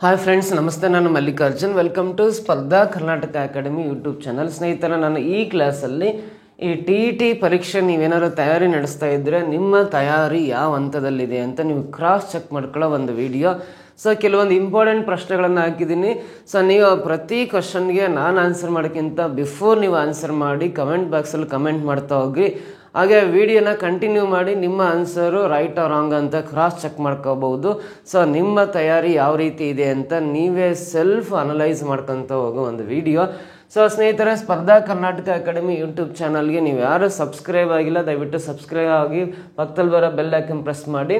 Hi friends, ನಮಸ್ತೆ. ನಾನು Mallikarjun. Welcome to ಸ್ಪರ್ಧಾ ಕರ್ನಾಟಕ ಅಕಾಡೆಮಿ ಯೂಟ್ಯೂಬ್ ಚಾನಲ್. ಸ್ನೇಹಿತರೆ, ನಾನು ಈ ಕ್ಲಾಸಲ್ಲಿ ಈ ಟಿ ಪರೀಕ್ಷೆ ನೀವೇನಾದ್ರು ತಯಾರಿ ನಡೆಸ್ತಾ ಇದ್ದರೆ ನಿಮ್ಮ ತಯಾರಿ ಯಾವ ಹಂತದಲ್ಲಿದೆ ಅಂತ ನೀವು ಕ್ರಾಸ್ ಚೆಕ್ ಮಾಡ್ಕೊಳ್ಳೋ ಒಂದು ವಿಡಿಯೋ. ಸೊ ಕೆಲವೊಂದು ಇಂಪಾರ್ಟೆಂಟ್ ಪ್ರಶ್ನೆಗಳನ್ನು ಹಾಕಿದ್ದೀನಿ. ಸೊ ನೀವು ಪ್ರತಿ ಕ್ವಶನ್ಗೆ ನಾನು ಆನ್ಸರ್ ಮಾಡೋಕ್ಕಿಂತ ಬಿಫೋರ್ ನೀವು ಆನ್ಸರ್ ಮಾಡಿ ಕಮೆಂಟ್ ಬಾಕ್ಸಲ್ಲಿ ಕಮೆಂಟ್ ಮಾಡ್ತಾ ಹೋಗಿ. ಹಾಗೆ ವಿಡಿಯೋನ ಕಂಟಿನ್ಯೂ ಮಾಡಿ ನಿಮ್ಮ ಆನ್ಸರು ರೈಟ್ ಆರ್ ರಾಂಗ್ ಅಂತ ಕ್ರಾಸ್ ಚೆಕ್ ಮಾಡ್ಕೋಬಹುದು. ಸೊ ನಿಮ್ಮ ತಯಾರಿ ಯಾವ ರೀತಿ ಇದೆ ಅಂತ ನೀವೇ ಸೆಲ್ಫ್ ಅನಲೈಸ್ ಮಾಡ್ಕೊತ ಹೋಗೋ ಒಂದು ವಿಡಿಯೋ. ಸೊ ಸ್ನೇಹಿತರೆ, ಸ್ಪರ್ಧಾ ಕರ್ನಾಟಕ ಅಕಾಡೆಮಿ ಯೂಟ್ಯೂಬ್ ಚಾನಲ್ಗೆ ನೀವು ಯಾರು ಸಬ್ಸ್ಕ್ರೈಬ್ ಆಗಿಲ್ಲ, ದಯವಿಟ್ಟು ಸಬ್ಸ್ಕ್ರೈಬ್ ಆಗಿ ಪಕ್ಕದಲ್ಲಿ ಬರೋ ಬೆಲ್ ಐಕನ್ ಪ್ರೆಸ್ ಮಾಡಿ.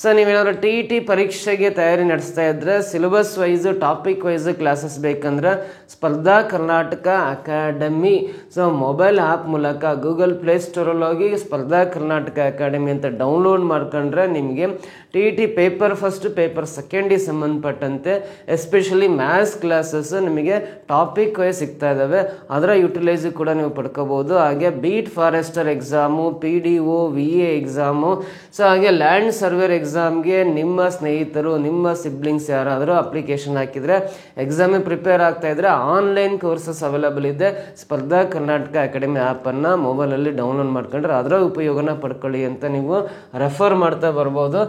ಸೊ ನೀವೇನಾದ್ರು ಟಿ ಪರೀಕ್ಷೆಗೆ ತಯಾರಿ ನಡೆಸ್ತಾ ಇದ್ದರೆ syllabus wise topic wise classes ಬೇಕಂದ್ರೆ Spardha Karnataka academy so mobile app ಮೂಲಕ ಗೂಗಲ್ ಪ್ಲೇಸ್ಟೋರಲ್ಲಿ ಹೋಗಿ ಸ್ಪರ್ಧಾ ಕರ್ನಾಟಕ ಅಕಾಡೆಮಿ ಅಂತ ಡೌನ್ಲೋಡ್ ಮಾಡ್ಕೊಂಡ್ರೆ ನಿಮಗೆ ಟಿ ಪೇಪರ್ ಫಸ್ಟ್ ಪೇಪರ್ ಸೆಕೆಂಡಿಗೆ ಸಂಬಂಧಪಟ್ಟಂತೆ ಎಸ್ಪೆಷಲಿ ಮ್ಯಾಥ್ಸ್ ಕ್ಲಾಸಸ್ ನಿಮಗೆ ಟಾಪಿಕ್ ವೈಸ್ ಸಿಗ್ತಾ ಇದ್ದಾವೆ. ಅದರ ಯುಟಿಲೈಸ್ ಕೂಡ ನೀವು ಪಡ್ಕೋಬೋದು. ಹಾಗೆ beet forester exam, PDO VA exam, so ಹಾಗೆ ಲ್ಯಾಂಡ್ ಸರ್ವೇರ್ ಎಕ್ಸಾಮ್ಗೆ ನಿಮ್ಮ ಸ್ನೇಹಿತರು ನಿಮ್ಮ ಸಿಬ್ಲಿಂಗ್ಸ್ ಯಾರಾದರೂ ಅಪ್ಲಿಕೇಶನ್ ಹಾಕಿದರೆ ಎಕ್ಸಾಮಿಗೆ ಪ್ರಿಪೇರ್ ಆಗ್ತಾ ಇದ್ರೆ ಆನ್ಲೈನ್ ಕೋರ್ಸಸ್ ಅವೈಲಬಲ್ ಇದೆ. ಸ್ಪರ್ಧಾ ಕರ್ನಾಟಕ ಅಕಾಡೆಮಿ ಆ್ಯಪನ್ನು ಮೊಬೈಲಲ್ಲಿ ಡೌನ್ಲೋಡ್ ಮಾಡ್ಕೊಂಡ್ರೆ ಅದರ ಉಪಯೋಗನ ಪಡ್ಕೊಳ್ಳಿ ಅಂತ ನೀವು ರೆಫರ್ ಮಾಡ್ತಾ ಬರ್ಬೋದು.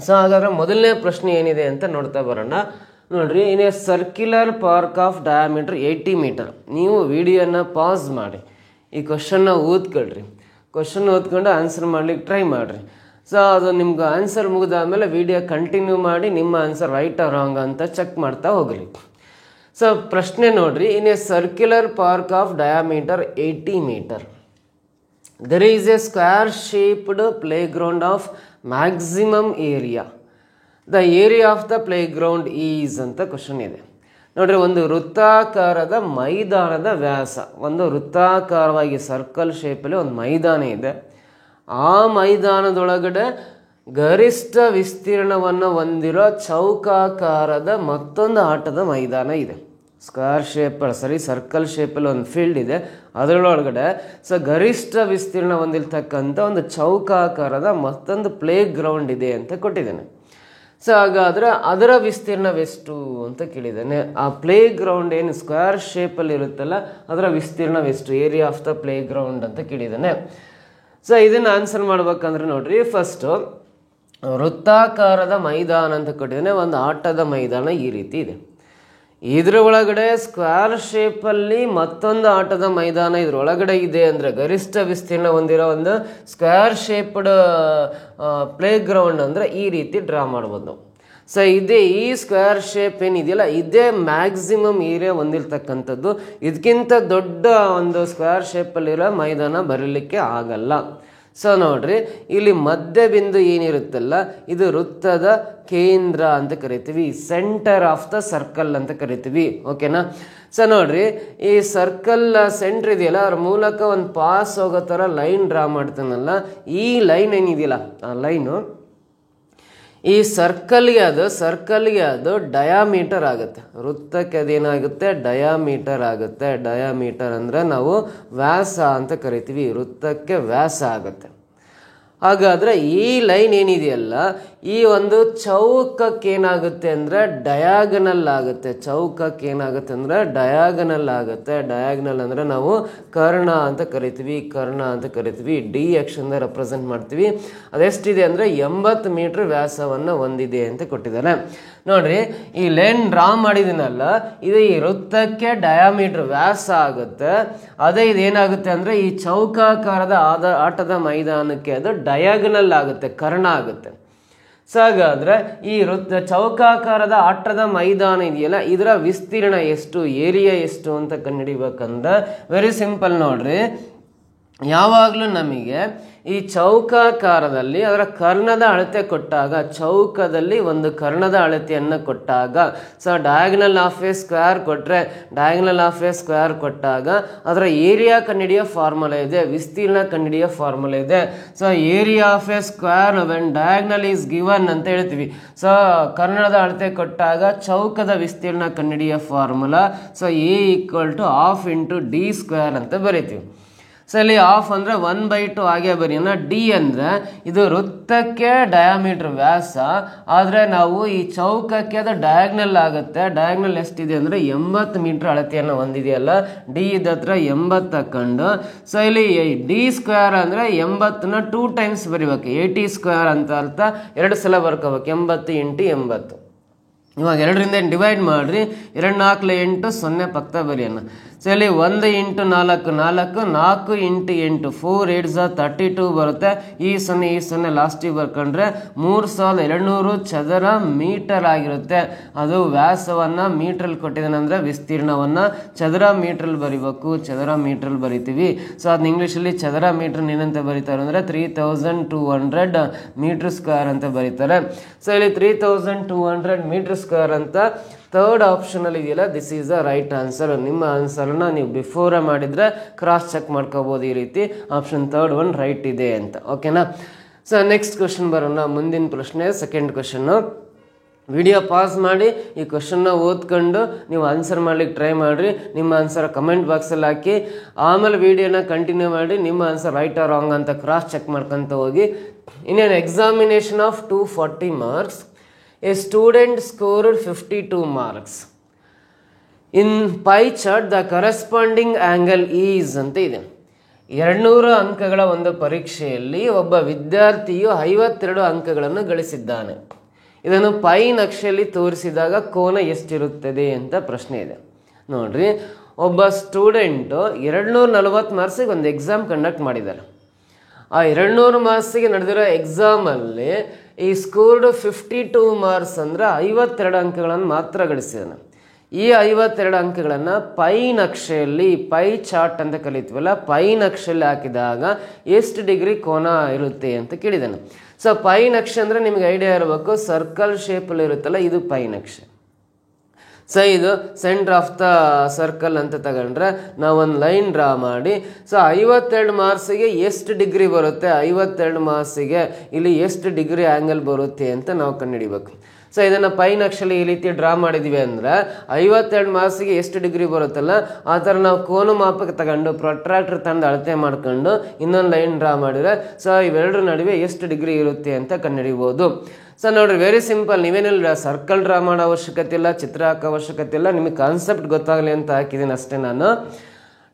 ಸೊ ಹಾಗಾದರೆ ಮೊದಲನೇ ಪ್ರಶ್ನೆ ಏನಿದೆ ಅಂತ ನೋಡ್ತಾ ಬರೋಣ. ನೋಡ್ರಿ, in a circular park of diameter 80 metre. ನೀವು ವಿಡಿಯೋನ ಪಾಸ್ ಮಾಡಿ ಈ ಕ್ವಶನ್ನ ಓದ್ಕೊಳ್ರಿ. ಕ್ವಶನ್ ಓದ್ಕೊಂಡು ಆನ್ಸರ್ ಮಾಡ್ಲಿಕ್ಕೆ ಟ್ರೈ ಮಾಡಿರಿ. ಸೊ ಅದು ನಿಮ್ಗೆ ಆನ್ಸರ್ ಮುಗಿದಾದ್ಮೇಲೆ ವಿಡಿಯೋ ಕಂಟಿನ್ಯೂ ಮಾಡಿ ನಿಮ್ಮ ಆನ್ಸರ್ ರೈಟ್ ಆರ್ ರಾಂಗ್ ಅಂತ ಚೆಕ್ ಮಾಡ್ತಾ ಹೋಗಲಿ. ಸೊ ಪ್ರಶ್ನೆ ನೋಡ್ರಿ, in a circular park of diameter 80 metre there is a square shaped playground of maximum area. The area of the playground is ಅಂತ question ಇದೆ. ನೋಡ್ರಿ, ಒಂದು ವೃತ್ತಾಕಾರದ ಮೈದಾನದ ವ್ಯಾಸ, ಒಂದು ವೃತ್ತಾಕಾರವಾಗಿ ಸರ್ಕಲ್ ಶೇಪಲ್ಲಿ ಒಂದು ಮೈದಾನ ಇದೆ. ಆ ಮೈದಾನದೊಳಗಡೆ ಗರಿಷ್ಠ ವಿಸ್ತೀರ್ಣವನ್ನು ಹೊಂದಿರೋ ಚೌಕಾಕಾರದ ಮತ್ತೊಂದು ಆಟದ ಮೈದಾನ ಇದೆ. ಸ್ಕ್ವೇರ್ ಶೇಪ್ ಸರ್ಕಲ್ ಶೇಪಲ್ಲಿ ಒಂದು ಫೀಲ್ಡ್ ಇದೆ. ಅದರೊಳಗಡೆ ಗರಿಷ್ಠ ವಿಸ್ತೀರ್ಣ ಹೊಂದಿರ್ತಕ್ಕಂಥ ಒಂದು ಚೌಕಾಕಾರದ ಮತ್ತೊಂದು ಪ್ಲೇ ಗ್ರೌಂಡ್ ಇದೆ ಅಂತ ಕೊಟ್ಟಿದ್ದೇನೆ. ಸೊ ಹಾಗಾದರೆ ಅದರ ವಿಸ್ತೀರ್ಣವೆಷ್ಟು ಅಂತ ಕೇಳಿದ್ದೇನೆ. ಆ ಪ್ಲೇ ಗ್ರೌಂಡ್ ಏನು ಸ್ಕ್ವೇರ್ ಶೇಪಲ್ಲಿ ಇರುತ್ತಲ್ಲ ಅದರ ವಿಸ್ತೀರ್ಣವೆಷ್ಟು, area of the playground ಅಂತ ಕೇಳಿದ್ದೇನೆ. ಸೊ ಇದನ್ನು ಆನ್ಸರ್ ಮಾಡ್ಬೇಕಂದ್ರೆ ನೋಡ್ರಿ, ಫಸ್ಟು ವೃತ್ತಾಕಾರದ ಮೈದಾನ ಅಂತ ಕೊಟ್ಟಿದ್ದೇನೆ. ಒಂದು ಆಟದ ಮೈದಾನ ಈ ರೀತಿ ಇದೆ. ಇದ್ರ ಒಳಗಡೆ ಸ್ಕ್ವೇರ್ ಶೇಪಲ್ಲಿ ಮತ್ತೊಂದು ಆಟದ ಮೈದಾನ ಇದ್ರೊಳಗಡೆ ಇದೆ ಅಂದರೆ ಗರಿಷ್ಠ ವಿಸ್ತೀರ್ಣ ಹೊಂದಿರೋ ಒಂದು ಸ್ಕ್ವೇರ್ ಶೇಪ್ಡ್ ಪ್ಲೇ ಗ್ರೌಂಡ್ ಅಂದರೆ ಈ ರೀತಿ ಡ್ರಾ ಮಾಡ್ಬೋದು. ಸೊ ಇದೇ ಈ ಸ್ಕ್ವೇರ್ ಶೇಪ್ ಏನಿದೆಯಲ್ಲ ಇದೇ ಮ್ಯಾಕ್ಸಿಮಮ್ ಏರಿಯಾ ಹೊಂದಿರ್ತಕ್ಕಂಥದ್ದು. ಇದಕ್ಕಿಂತ ದೊಡ್ಡ ಒಂದು ಸ್ಕ್ವೇರ್ ಶೇಪಲ್ಲಿರೋ ಮೈದಾನ ಬರಲಿಕ್ಕೆ ಆಗಲ್ಲ. ಸೊ ನೋಡ್ರಿ, ಇಲ್ಲಿ ಮಧ್ಯ ಬಿಂದು ಏನಿರುತ್ತಲ್ಲ ಇದು ವೃತ್ತದ ಕೇಂದ್ರ ಅಂತ ಕರಿತೀವಿ, ಸೆಂಟರ್ ಆಫ್ ದ ಸರ್ಕಲ್ ಅಂತ ಕರಿತೀವಿ. ಓಕೆನಾ? ಸೊ ನೋಡ್ರಿ, ಈ ಸರ್ಕಲ್ ಸೆಂಟ್ರ್ ಇದೆಯಲ್ಲ ಅದ್ರ ಮೂಲಕ ಒಂದು ಪಾಸ್ ಹೋಗೋ ಥರ ಲೈನ್ ಡ್ರಾ ಮಾಡ್ತಾನಲ್ಲ, ಈ ಲೈನ್ ಏನಿದೆಯಲ್ಲ ಆ ಲೈನು ಈ ಸರ್ಕಲ್ಗೆ ಅದು ಡಯಾಮೀಟರ್ ಆಗುತ್ತೆ. ವೃತ್ತಕ್ಕೆ ಅದೇನಾಗುತ್ತೆ, ಡಯಾಮೀಟರ್ ಆಗುತ್ತೆ. ಡಯಾಮೀಟರ್ ಅಂದರೆ ನಾವು ವ್ಯಾಸ ಅಂತ ಕರಿತೀವಿ, ವೃತ್ತಕ್ಕೆ ವ್ಯಾಸ ಆಗುತ್ತೆ. ಹಾಗಾದರೆ ಈ ಲೈನ್ ಏನಿದೆಯಲ್ಲ ಈ ಒಂದು ಚೌಕಕ್ಕೆ ಏನಾಗುತ್ತೆ ಅಂದರೆ ಡಯಾಗನಲ್ ಆಗುತ್ತೆ. ಚೌಕಕ್ಕೆ ಏನಾಗುತ್ತೆ ಅಂದರೆ ಡಯಾಗನಲ್ ಆಗುತ್ತೆ. ಡಯಾಗನಲ್ ಅಂದರೆ ನಾವು ಕರ್ಣ ಅಂತ ಕರಿತೀವಿ, ಡಿ ಅಕ್ಷರದಿಂದ ರೆಪ್ರೆಸೆಂಟ್ ಮಾಡ್ತೀವಿ. ಅದೆಷ್ಟಿದೆ ಅಂದರೆ 80 ಮೀಟರ್ ವ್ಯಾಸವನ್ನು ಹೊಂದಿದೆ ಅಂತ ಕೊಟ್ಟಿದ್ದಾರೆ. ನೋಡ್ರಿ, ಈ ಲೈನ್ ಡ್ರಾ ಮಾಡಿದ್ದೀನಲ್ಲ ಇದು ಈ ವೃತ್ತಕ್ಕೆ ಡಯಾಮೀಟರ್ ವ್ಯಾಸ ಆಗುತ್ತೆ. ಅದೇ ಇದೇನಾಗುತ್ತೆ ಅಂದರೆ ಈ ಚೌಕಾಕಾರದ ಆಟದ ಮೈದಾನಕ್ಕೆ ಅದು ಡಯಾಗನಲ್ ಆಗುತ್ತೆ, ಕರ್ಣ ಆಗುತ್ತೆ. ಸೊ ಹಾಗಾದರೆ ಈ ಚೌಕಾಕಾರದ ಆಟದ ಮೈದಾನ ಇದೆಯಲ್ಲ ಇದರ ವಿಸ್ತೀರ್ಣ ಎಷ್ಟು, ಏರಿಯಾ ಎಷ್ಟು ಅಂತ ಕಂಡುಹಿಡಿಬೇಕಂದ್ರೆ ವೆರಿ ಸಿಂಪಲ್. ನೋಡ್ರಿ, ಯಾವಾಗಲೂ ನಮಗೆ ಈ ಚೌಕಾಕಾರದಲ್ಲಿ ಅದರ ಕರ್ಣದ ಅಳತೆ ಕೊಟ್ಟಾಗ, ಚೌಕದಲ್ಲಿ ಒಂದು ಕರ್ಣದ ಅಳತೆಯನ್ನು ಕೊಟ್ಟಾಗ, so diagonal of A square ಕೊಟ್ಟರೆ ಡಯಾಗನಲ್ ಆಫ್ ಎ ಸ್ಕ್ವೇರ್ ಕೊಟ್ಟಾಗ ಅದರ ಏರಿಯಾ ಕಂಡುಹಿಡಿಯೋ ಫಾರ್ಮುಲಾ ಇದೆ, ವಿಸ್ತೀರ್ಣ ಕಂಡುಹಿಡಿಯೋ ಫಾರ್ಮುಲಾ ಇದೆ. So area of A square when diagonal is given ಅಂತ ಹೇಳ್ತೀವಿ. ಸೊ ಕರ್ಣದ ಅಳತೆ ಕೊಟ್ಟಾಗ ಚೌಕದ ವಿಸ್ತೀರ್ಣ ಕಂಡುಹಿಡಿಯೋ ಫಾರ್ಮುಲಾ ಸೊ A = ½ × D² ಅಂತ ಬರೀತೀವಿ. ಸೊ ಇಲ್ಲಿ ಆಫ್ ಅಂದರೆ 1/2 ಹಾಗೆ ಬರೀನ. ಡಿ ಅಂದರೆ ಇದು ವೃತ್ತಕ್ಕೆ ಡಯಾಮೀಟರ್ ವ್ಯಾಸ, ಆದರೆ ನಾವು ಈ ಚೌಕಕ್ಕೆ ಅದು ಡಯಾಗ್ನಲ್ ಆಗುತ್ತೆ. ಡಯಾಗ್ನಲ್ ಎಷ್ಟಿದೆ ಅಂದರೆ 80 ಮೀಟರ್ ಅಳತೆಯನ್ನು ಹೊಂದಿದೆಯಲ್ಲ, ಡಿ ಇದ್ದತ್ರ 80 ತಕೊಂಡು. ಸೊ ಇಲ್ಲಿ ಡಿ ಸ್ಕ್ವೇರ್ ಅಂದರೆ 80ನ 2 ಟೈಮ್ಸ್ ಬರಿಬೇಕು, 80 ಸ್ಕ್ವೇರ್ ಅಂತ ಅರ್ಥ. 2 ಸಲ ಬರ್ಕೋಬೇಕು, 80 × 80. ಇವಾಗ 2ರಿಂದ ಡಿವೈಡ್ ಮಾಡಿರಿ, 2 4 8 0 ಪಕ್ಕ ಬರೆಯೋಣ. ಸೊ ಇಲ್ಲಿ 1 × 4 4, 4 × 8 4 8 32 ಬರುತ್ತೆ. ಈ 0 ಲಾಸ್ಟಿಗೆ ಬರ್ಕೊಂಡ್ರೆ 3200 ಚದರ ಮೀಟರ್ ಆಗಿರುತ್ತೆ. ಅದು ವ್ಯಾಸವನ್ನು ಮೀಟ್ರಲ್ಲಿ ಕೊಟ್ಟಿದ್ದಾನೆ ಅಂದರೆ ವಿಸ್ತೀರ್ಣವನ್ನು ಚದರ ಮೀಟ್ರಲ್ಲಿ ಬರಿಬೇಕು, ಚದರ ಮೀಟ್ರಲ್ಲಿ ಬರಿತೀವಿ. ಸೊ ಅದನ್ನ ಇಂಗ್ಲೀಷಲ್ಲಿ ಚದರ ಮೀಟ್ರ್ ಏನಂತ ಬರೀತಾರೆ ಅಂದರೆ 3200 ಮೀಟರ್ ಸ್ಕ್ವೇರ್ ಅಂತ ಬರೀತಾರೆ. ಸೊ ಇಲ್ಲಿ 3200 ಮೀಟರ್ ಸ್ಕ್ವೇರ್ ಅಂತ ಥರ್ಡ್ ಆಪ್ಷನಲ್ಲಿ ಇದೆಯಲ್ಲ, this is the right answer. ನಿಮ್ಮ ಆನ್ಸರ್ನ ನೀವು ಬಿಫೋರೇ ಮಾಡಿದರೆ ಕ್ರಾಸ್ ಚೆಕ್ ಮಾಡ್ಕೋಬೋದು. ಈ ರೀತಿ ಆಪ್ಷನ್ ಥರ್ಡ್ ಒನ್ ರೈಟ್ ಇದೆ ಅಂತ. ಓಕೆನಾ? ಸೊ ನೆಕ್ಸ್ಟ್ ಕ್ವಶನ್ ಬರೋಣ. ಮುಂದಿನ ಪ್ರಶ್ನೆ ಸೆಕೆಂಡ್ ಕ್ವಶನ್ನು. ವಿಡಿಯೋ ಪಾಸ್ ಮಾಡಿ ಈ ಕ್ವಶನ್ನ ಓದ್ಕೊಂಡು ನೀವು ಆನ್ಸರ್ ಮಾಡ್ಲಿಕ್ಕೆ ಟ್ರೈ ಮಾಡಿರಿ. ನಿಮ್ಮ ಆನ್ಸರ್ ಕಮೆಂಟ್ ಬಾಕ್ಸಲ್ಲಿ ಹಾಕಿ, ಆಮೇಲೆ ವಿಡಿಯೋನ ಕಂಟಿನ್ಯೂ ಮಾಡಿ ನಿಮ್ಮ ಆನ್ಸರ್ ರೈಟ್ ಆರ್ ರಾಂಗ್ ಅಂತ ಕ್ರಾಸ್ ಚೆಕ್ ಮಾಡ್ಕೊತ ಹೋಗಿ. ಇನ್ನೇನು examination of 240 marks. A student scored 52 marks. In pie chart, the corresponding angle is ಅಂತ ಇದೆ. 200 ಅಂಕಗಳ ಒಂದು ಪರೀಕ್ಷೆಯಲ್ಲಿ ಒಬ್ಬ ವಿದ್ಯಾರ್ಥಿಯು 52 ಅಂಕಗಳನ್ನು ಗಳಿಸಿದ್ದಾನೆ. ಇದನ್ನು ಪೈ ನಕ್ಷೆಯಲ್ಲಿ ತೋರಿಸಿದಾಗ ಕೋನ ಎಷ್ಟಿರುತ್ತದೆ ಅಂತ ಪ್ರಶ್ನೆ ಇದೆ. ನೋಡ್ರಿ, ಒಬ್ಬ ಸ್ಟೂಡೆಂಟು 240 ಮಾರ್ಕ್ಸಿಗೆ ಒಂದು ಎಕ್ಸಾಮ್ ಕಂಡಕ್ಟ್ ಮಾಡಿದ್ದಾರೆ. ಆ 200 ಮಾರ್ಕ್ಸಿಗೆ ನಡೆದಿರೋ ಎಕ್ಸಾಮಲ್ಲಿ ಈ ಸ್ಕೋರ್ಡ್ 52 ಮಾರ್ಕ್ಸ್ ಅಂದರೆ 52 ಅಂಕಗಳನ್ನು ಮಾತ್ರ ಗಳಿಸಿದಾನೆ. ಈ 52 ಅಂಕಗಳನ್ನು ಪೈ ನಕ್ಷೆಯಲ್ಲಿ, ಪೈ ಚಾರ್ಟ್ ಅಂತ ಕಲಿತೀವಲ್ಲ, ಪೈ ನಕ್ಷೆಯಲ್ಲಿ ಹಾಕಿದಾಗ ಎಷ್ಟು ಡಿಗ್ರಿ ಕೋನ ಇರುತ್ತೆ ಅಂತ ಕೇಳಿದ್ದಾನೆ. ಸೊ ಪೈ ನಕ್ಷೆ ಅಂದರೆ ನಿಮಗೆ ಐಡಿಯಾ ಇರಬೇಕು, ಸರ್ಕಲ್ ಶೇಪಲ್ಲಿ ಇರುತ್ತಲ್ಲ, ಇದು ಪೈ ನಕ್ಷೆ. ಸೊ ಇದು ಸೆಂಟರ್ ಆಫ್ ದ ಸರ್ಕಲ್ ಅಂತ ತಗೊಂಡ್ರೆ ನಾವೊಂದು ಲೈನ್ ಡ್ರಾ ಮಾಡಿ, ಸೊ 52 ಮಾರ್ಕ್ಸಿಗೆ ಎಷ್ಟು ಡಿಗ್ರಿ ಬರುತ್ತೆ, 52 ಮಾರ್ಕ್ಸಿಗೆ ಇಲ್ಲಿ ಎಷ್ಟು ಡಿಗ್ರಿ ಆ್ಯಂಗಲ್ ಬರುತ್ತೆ ಅಂತ ನಾವು ಕಂಡುಹಿಡಿಬೇಕು. ಸೊ ಇದನ್ನು ಪೈ ನಕ್ಷೆಯಲ್ಲಿ ಈ ರೀತಿ ಡ್ರಾ ಮಾಡಿದ್ವಿ ಅಂದರೆ 52 ಮಾರ್ಕ್ಸಿಗೆ ಎಷ್ಟು ಡಿಗ್ರಿ ಬರುತ್ತಲ್ಲ, ಆ ಥರ ನಾವು ಕೋನ ಮಾಪಕ್ಕೆ ತಗೊಂಡು ಪ್ರೊಟ್ರಾಕ್ಟರ್ ತಂದು ಅಳತೆ ಮಾಡ್ಕೊಂಡು ಇನ್ನೊಂದು ಲೈನ್ ಡ್ರಾ ಮಾಡಿದರೆ ಸೊ ಇವೆರಡರ ನಡುವೆ ಎಷ್ಟು ಡಿಗ್ರಿ ಇರುತ್ತೆ ಅಂತ ಕಂಡುಹಿಡಿಬೋದು. ಸೊ ನೋಡ್ರಿ, ವೆರಿ ಸಿಂಪಲ್. ನೀವೇನಿಲ್ಲ ಸರ್ಕಲ್ ಡ್ರಾ ಮಾಡೋ ಅವಶ್ಯಕತೆ ಇಲ್ಲ, ಚಿತ್ರ ಹಾಕೋ ಅವಶ್ಯಕತೆ ಇಲ್ಲ, ನಿಮಗೆ ಕಾನ್ಸೆಪ್ಟ್ ಗೊತ್ತಾಗಲಿ ಅಂತ ಹಾಕಿದ್ದೀನಿ ಅಷ್ಟೇ ನಾನು.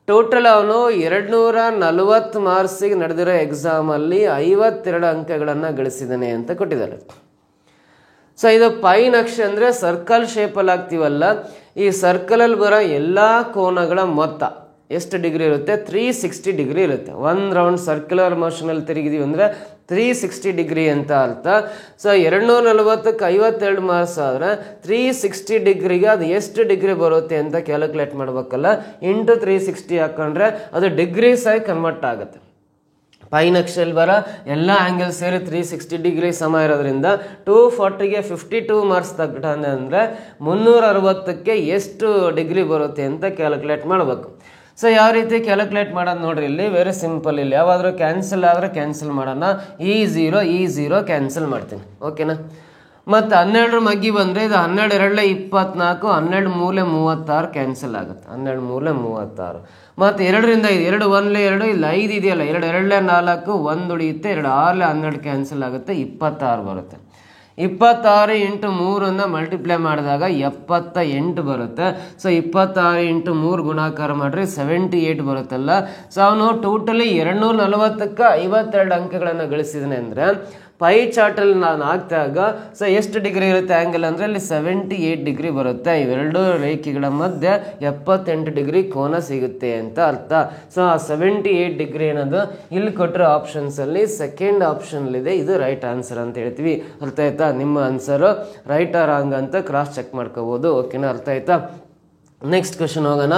ಟೋಟಲ್ ಅವನು 240 ಮಾರ್ಕ್ಸಿಗೆ ನಡೆದಿರೋ ಎಕ್ಸಾಮಲ್ಲಿ 52 ಅಂಕಗಳನ್ನು ಗಳಿಸಿದ್ದಾನೆ ಅಂತ ಕೊಟ್ಟಿದ್ದಾರೆ. ಸೊ ಇದು ಪೈ ನಕ್ಷೆ ಅಂದರೆ ಸರ್ಕಲ್ ಶೇಪಲ್ಲಿ ಹಾಕ್ತೀವಲ್ಲ, ಈ ಸರ್ಕಲಲ್ಲಿ ಬರೋ ಎಲ್ಲ ಕೋನಗಳ ಮೊತ್ತ ಎಷ್ಟು ಡಿಗ್ರಿ ಇರುತ್ತೆ? 360 ಡಿಗ್ರಿ ಇರುತ್ತೆ. 1 ರೌಂಡ್ ಸರ್ಕ್ಯುಲರ್ ಮೋಷನಲ್ಲಿ ತಿರುಗಿದೀವಿ ಅಂದರೆ 360 ಡಿಗ್ರಿ ಅಂತ ಅರ್ಥ. ಸೊ 240ಕ್ಕೆ 52 ಮಾರ್ಕ್ಸ್ ಆದರೆ 360 ಡಿಗ್ರಿಗೆ ಅದು ಎಷ್ಟು ಡಿಗ್ರಿ ಬರುತ್ತೆ ಅಂತ ಕ್ಯಾಲ್ಕುಲೇಟ್ ಮಾಡ್ಬೇಕಲ್ಲ, ಇಂಟು 360 ಹಾಕೊಂಡ್ರೆ ಅದು ಡಿಗ್ರೀಸ್ ಆಗಿ ಕನ್ವರ್ಟ್ ಆಗುತ್ತೆ. ಪೈ ನಕ್ಷೆಯಲ್ಲಿ ಬರೋ ಎಲ್ಲ ಆ್ಯಂಗಲ್ ಸೇರಿ 360 ಡಿಗ್ರಿ ಸಮ ಇರೋದ್ರಿಂದ 240ಗೆ 52 ಮಾರ್ಕ್ಸ್ ತಗೊಂಡೆ ಅಂದರೆ 360ಕ್ಕೆ ಎಷ್ಟು ಡಿಗ್ರಿ ಬರುತ್ತೆ ಅಂತ ಕ್ಯಾಲ್ಕುಲೇಟ್ ಮಾಡಬೇಕು. ಸೊ ಯಾವ ರೀತಿ ಕ್ಯಾಲ್ಕುಲೇಟ್ ಮಾಡೋದು ನೋಡ್ರಿ, ಇಲ್ಲಿ ವೆರಿ ಸಿಂಪಲ್. ಇಲ್ಲಿ ಯಾವಾದರೂ ಕ್ಯಾನ್ಸಲ್ ಆದರೆ ಕ್ಯಾನ್ಸಲ್ ಮಾಡೋಣ. ಈ ಝೀರೋ ಕ್ಯಾನ್ಸಲ್ ಮಾಡ್ತೀನಿ. ಓಕೆನಾ? ಮತ್ತು 12 ಮಗ್ಗಿ ಬಂದರೆ ಇದು 12 2 24, 12 3 36 ಕ್ಯಾನ್ಸಲ್ ಆಗುತ್ತೆ. 12 3 36 ಮತ್ತು 2 ರಿಂದ 2 1 2, ಇಲ್ಲಿ 5 ಇದೆಯಲ್ಲ, 2 2 4, 1 ಉಳಿಯುತ್ತೆ, 2 6 12 ಕ್ಯಾನ್ಸಲ್ ಆಗುತ್ತೆ, 26 ಬರುತ್ತೆ. 26 × 3 ಮಲ್ಟಿಪ್ಲೈ ಮಾಡಿದಾಗ 78 ಬರುತ್ತೆ. ಸೊ 26 × 3 ಗುಣಾಕಾರ ಮಾಡಿದ್ರೆ 78 ಬರುತ್ತಲ್ಲ. ಸೊ ಅವನು ಟೋಟಲಿ 240ಕ್ಕೆ 52 ಅಂಕಗಳನ್ನು ಗಳಿಸಿದಾನೆ ಅಂದರೆ ಪೈ ಚಾರ್ಟಲ್ಲಿ ನಾನು ಹಾಕಿದಾಗ ಸೊ ಎಷ್ಟು ಡಿಗ್ರಿ ಇರುತ್ತೆ ಆ್ಯಂಗಲ್ ಅಂದರೆ ಅಲ್ಲಿ 78 ಡಿಗ್ರಿ ಬರುತ್ತೆ. ಇವೆರಡು ರೇಖೆಗಳ ಮಧ್ಯೆ 78 ಡಿಗ್ರಿ ಕೋನ ಸಿಗುತ್ತೆ ಅಂತ ಅರ್ಥ. ಸೊ ಆ 78 ಡಿಗ್ರಿ ಅನ್ನೋದು ಇಲ್ಲಿ ಕೊಟ್ಟಿರೋ ಆಪ್ಷನ್ಸಲ್ಲಿ ಸೆಕೆಂಡ್ ಆಪ್ಷನ್ಲಿದೆ. ಇದು ರೈಟ್ ಆನ್ಸರ್ ಅಂತ ಹೇಳ್ತೀವಿ. ಅರ್ಥ ಆಯ್ತಾ? ನಿಮ್ಮ ಆನ್ಸರು ರೈಟ್ ಆರ್ ರಾಂಗ್ ಅಂತ ಕ್ರಾಸ್ ಚೆಕ್ ಮಾಡ್ಕೋಬೋದು. ಓಕೆನಾ? ಅರ್ಥ ಆಯ್ತಾ? ನೆಕ್ಸ್ಟ್ ಕ್ವಶನ್ ಹೋಗೋಣ.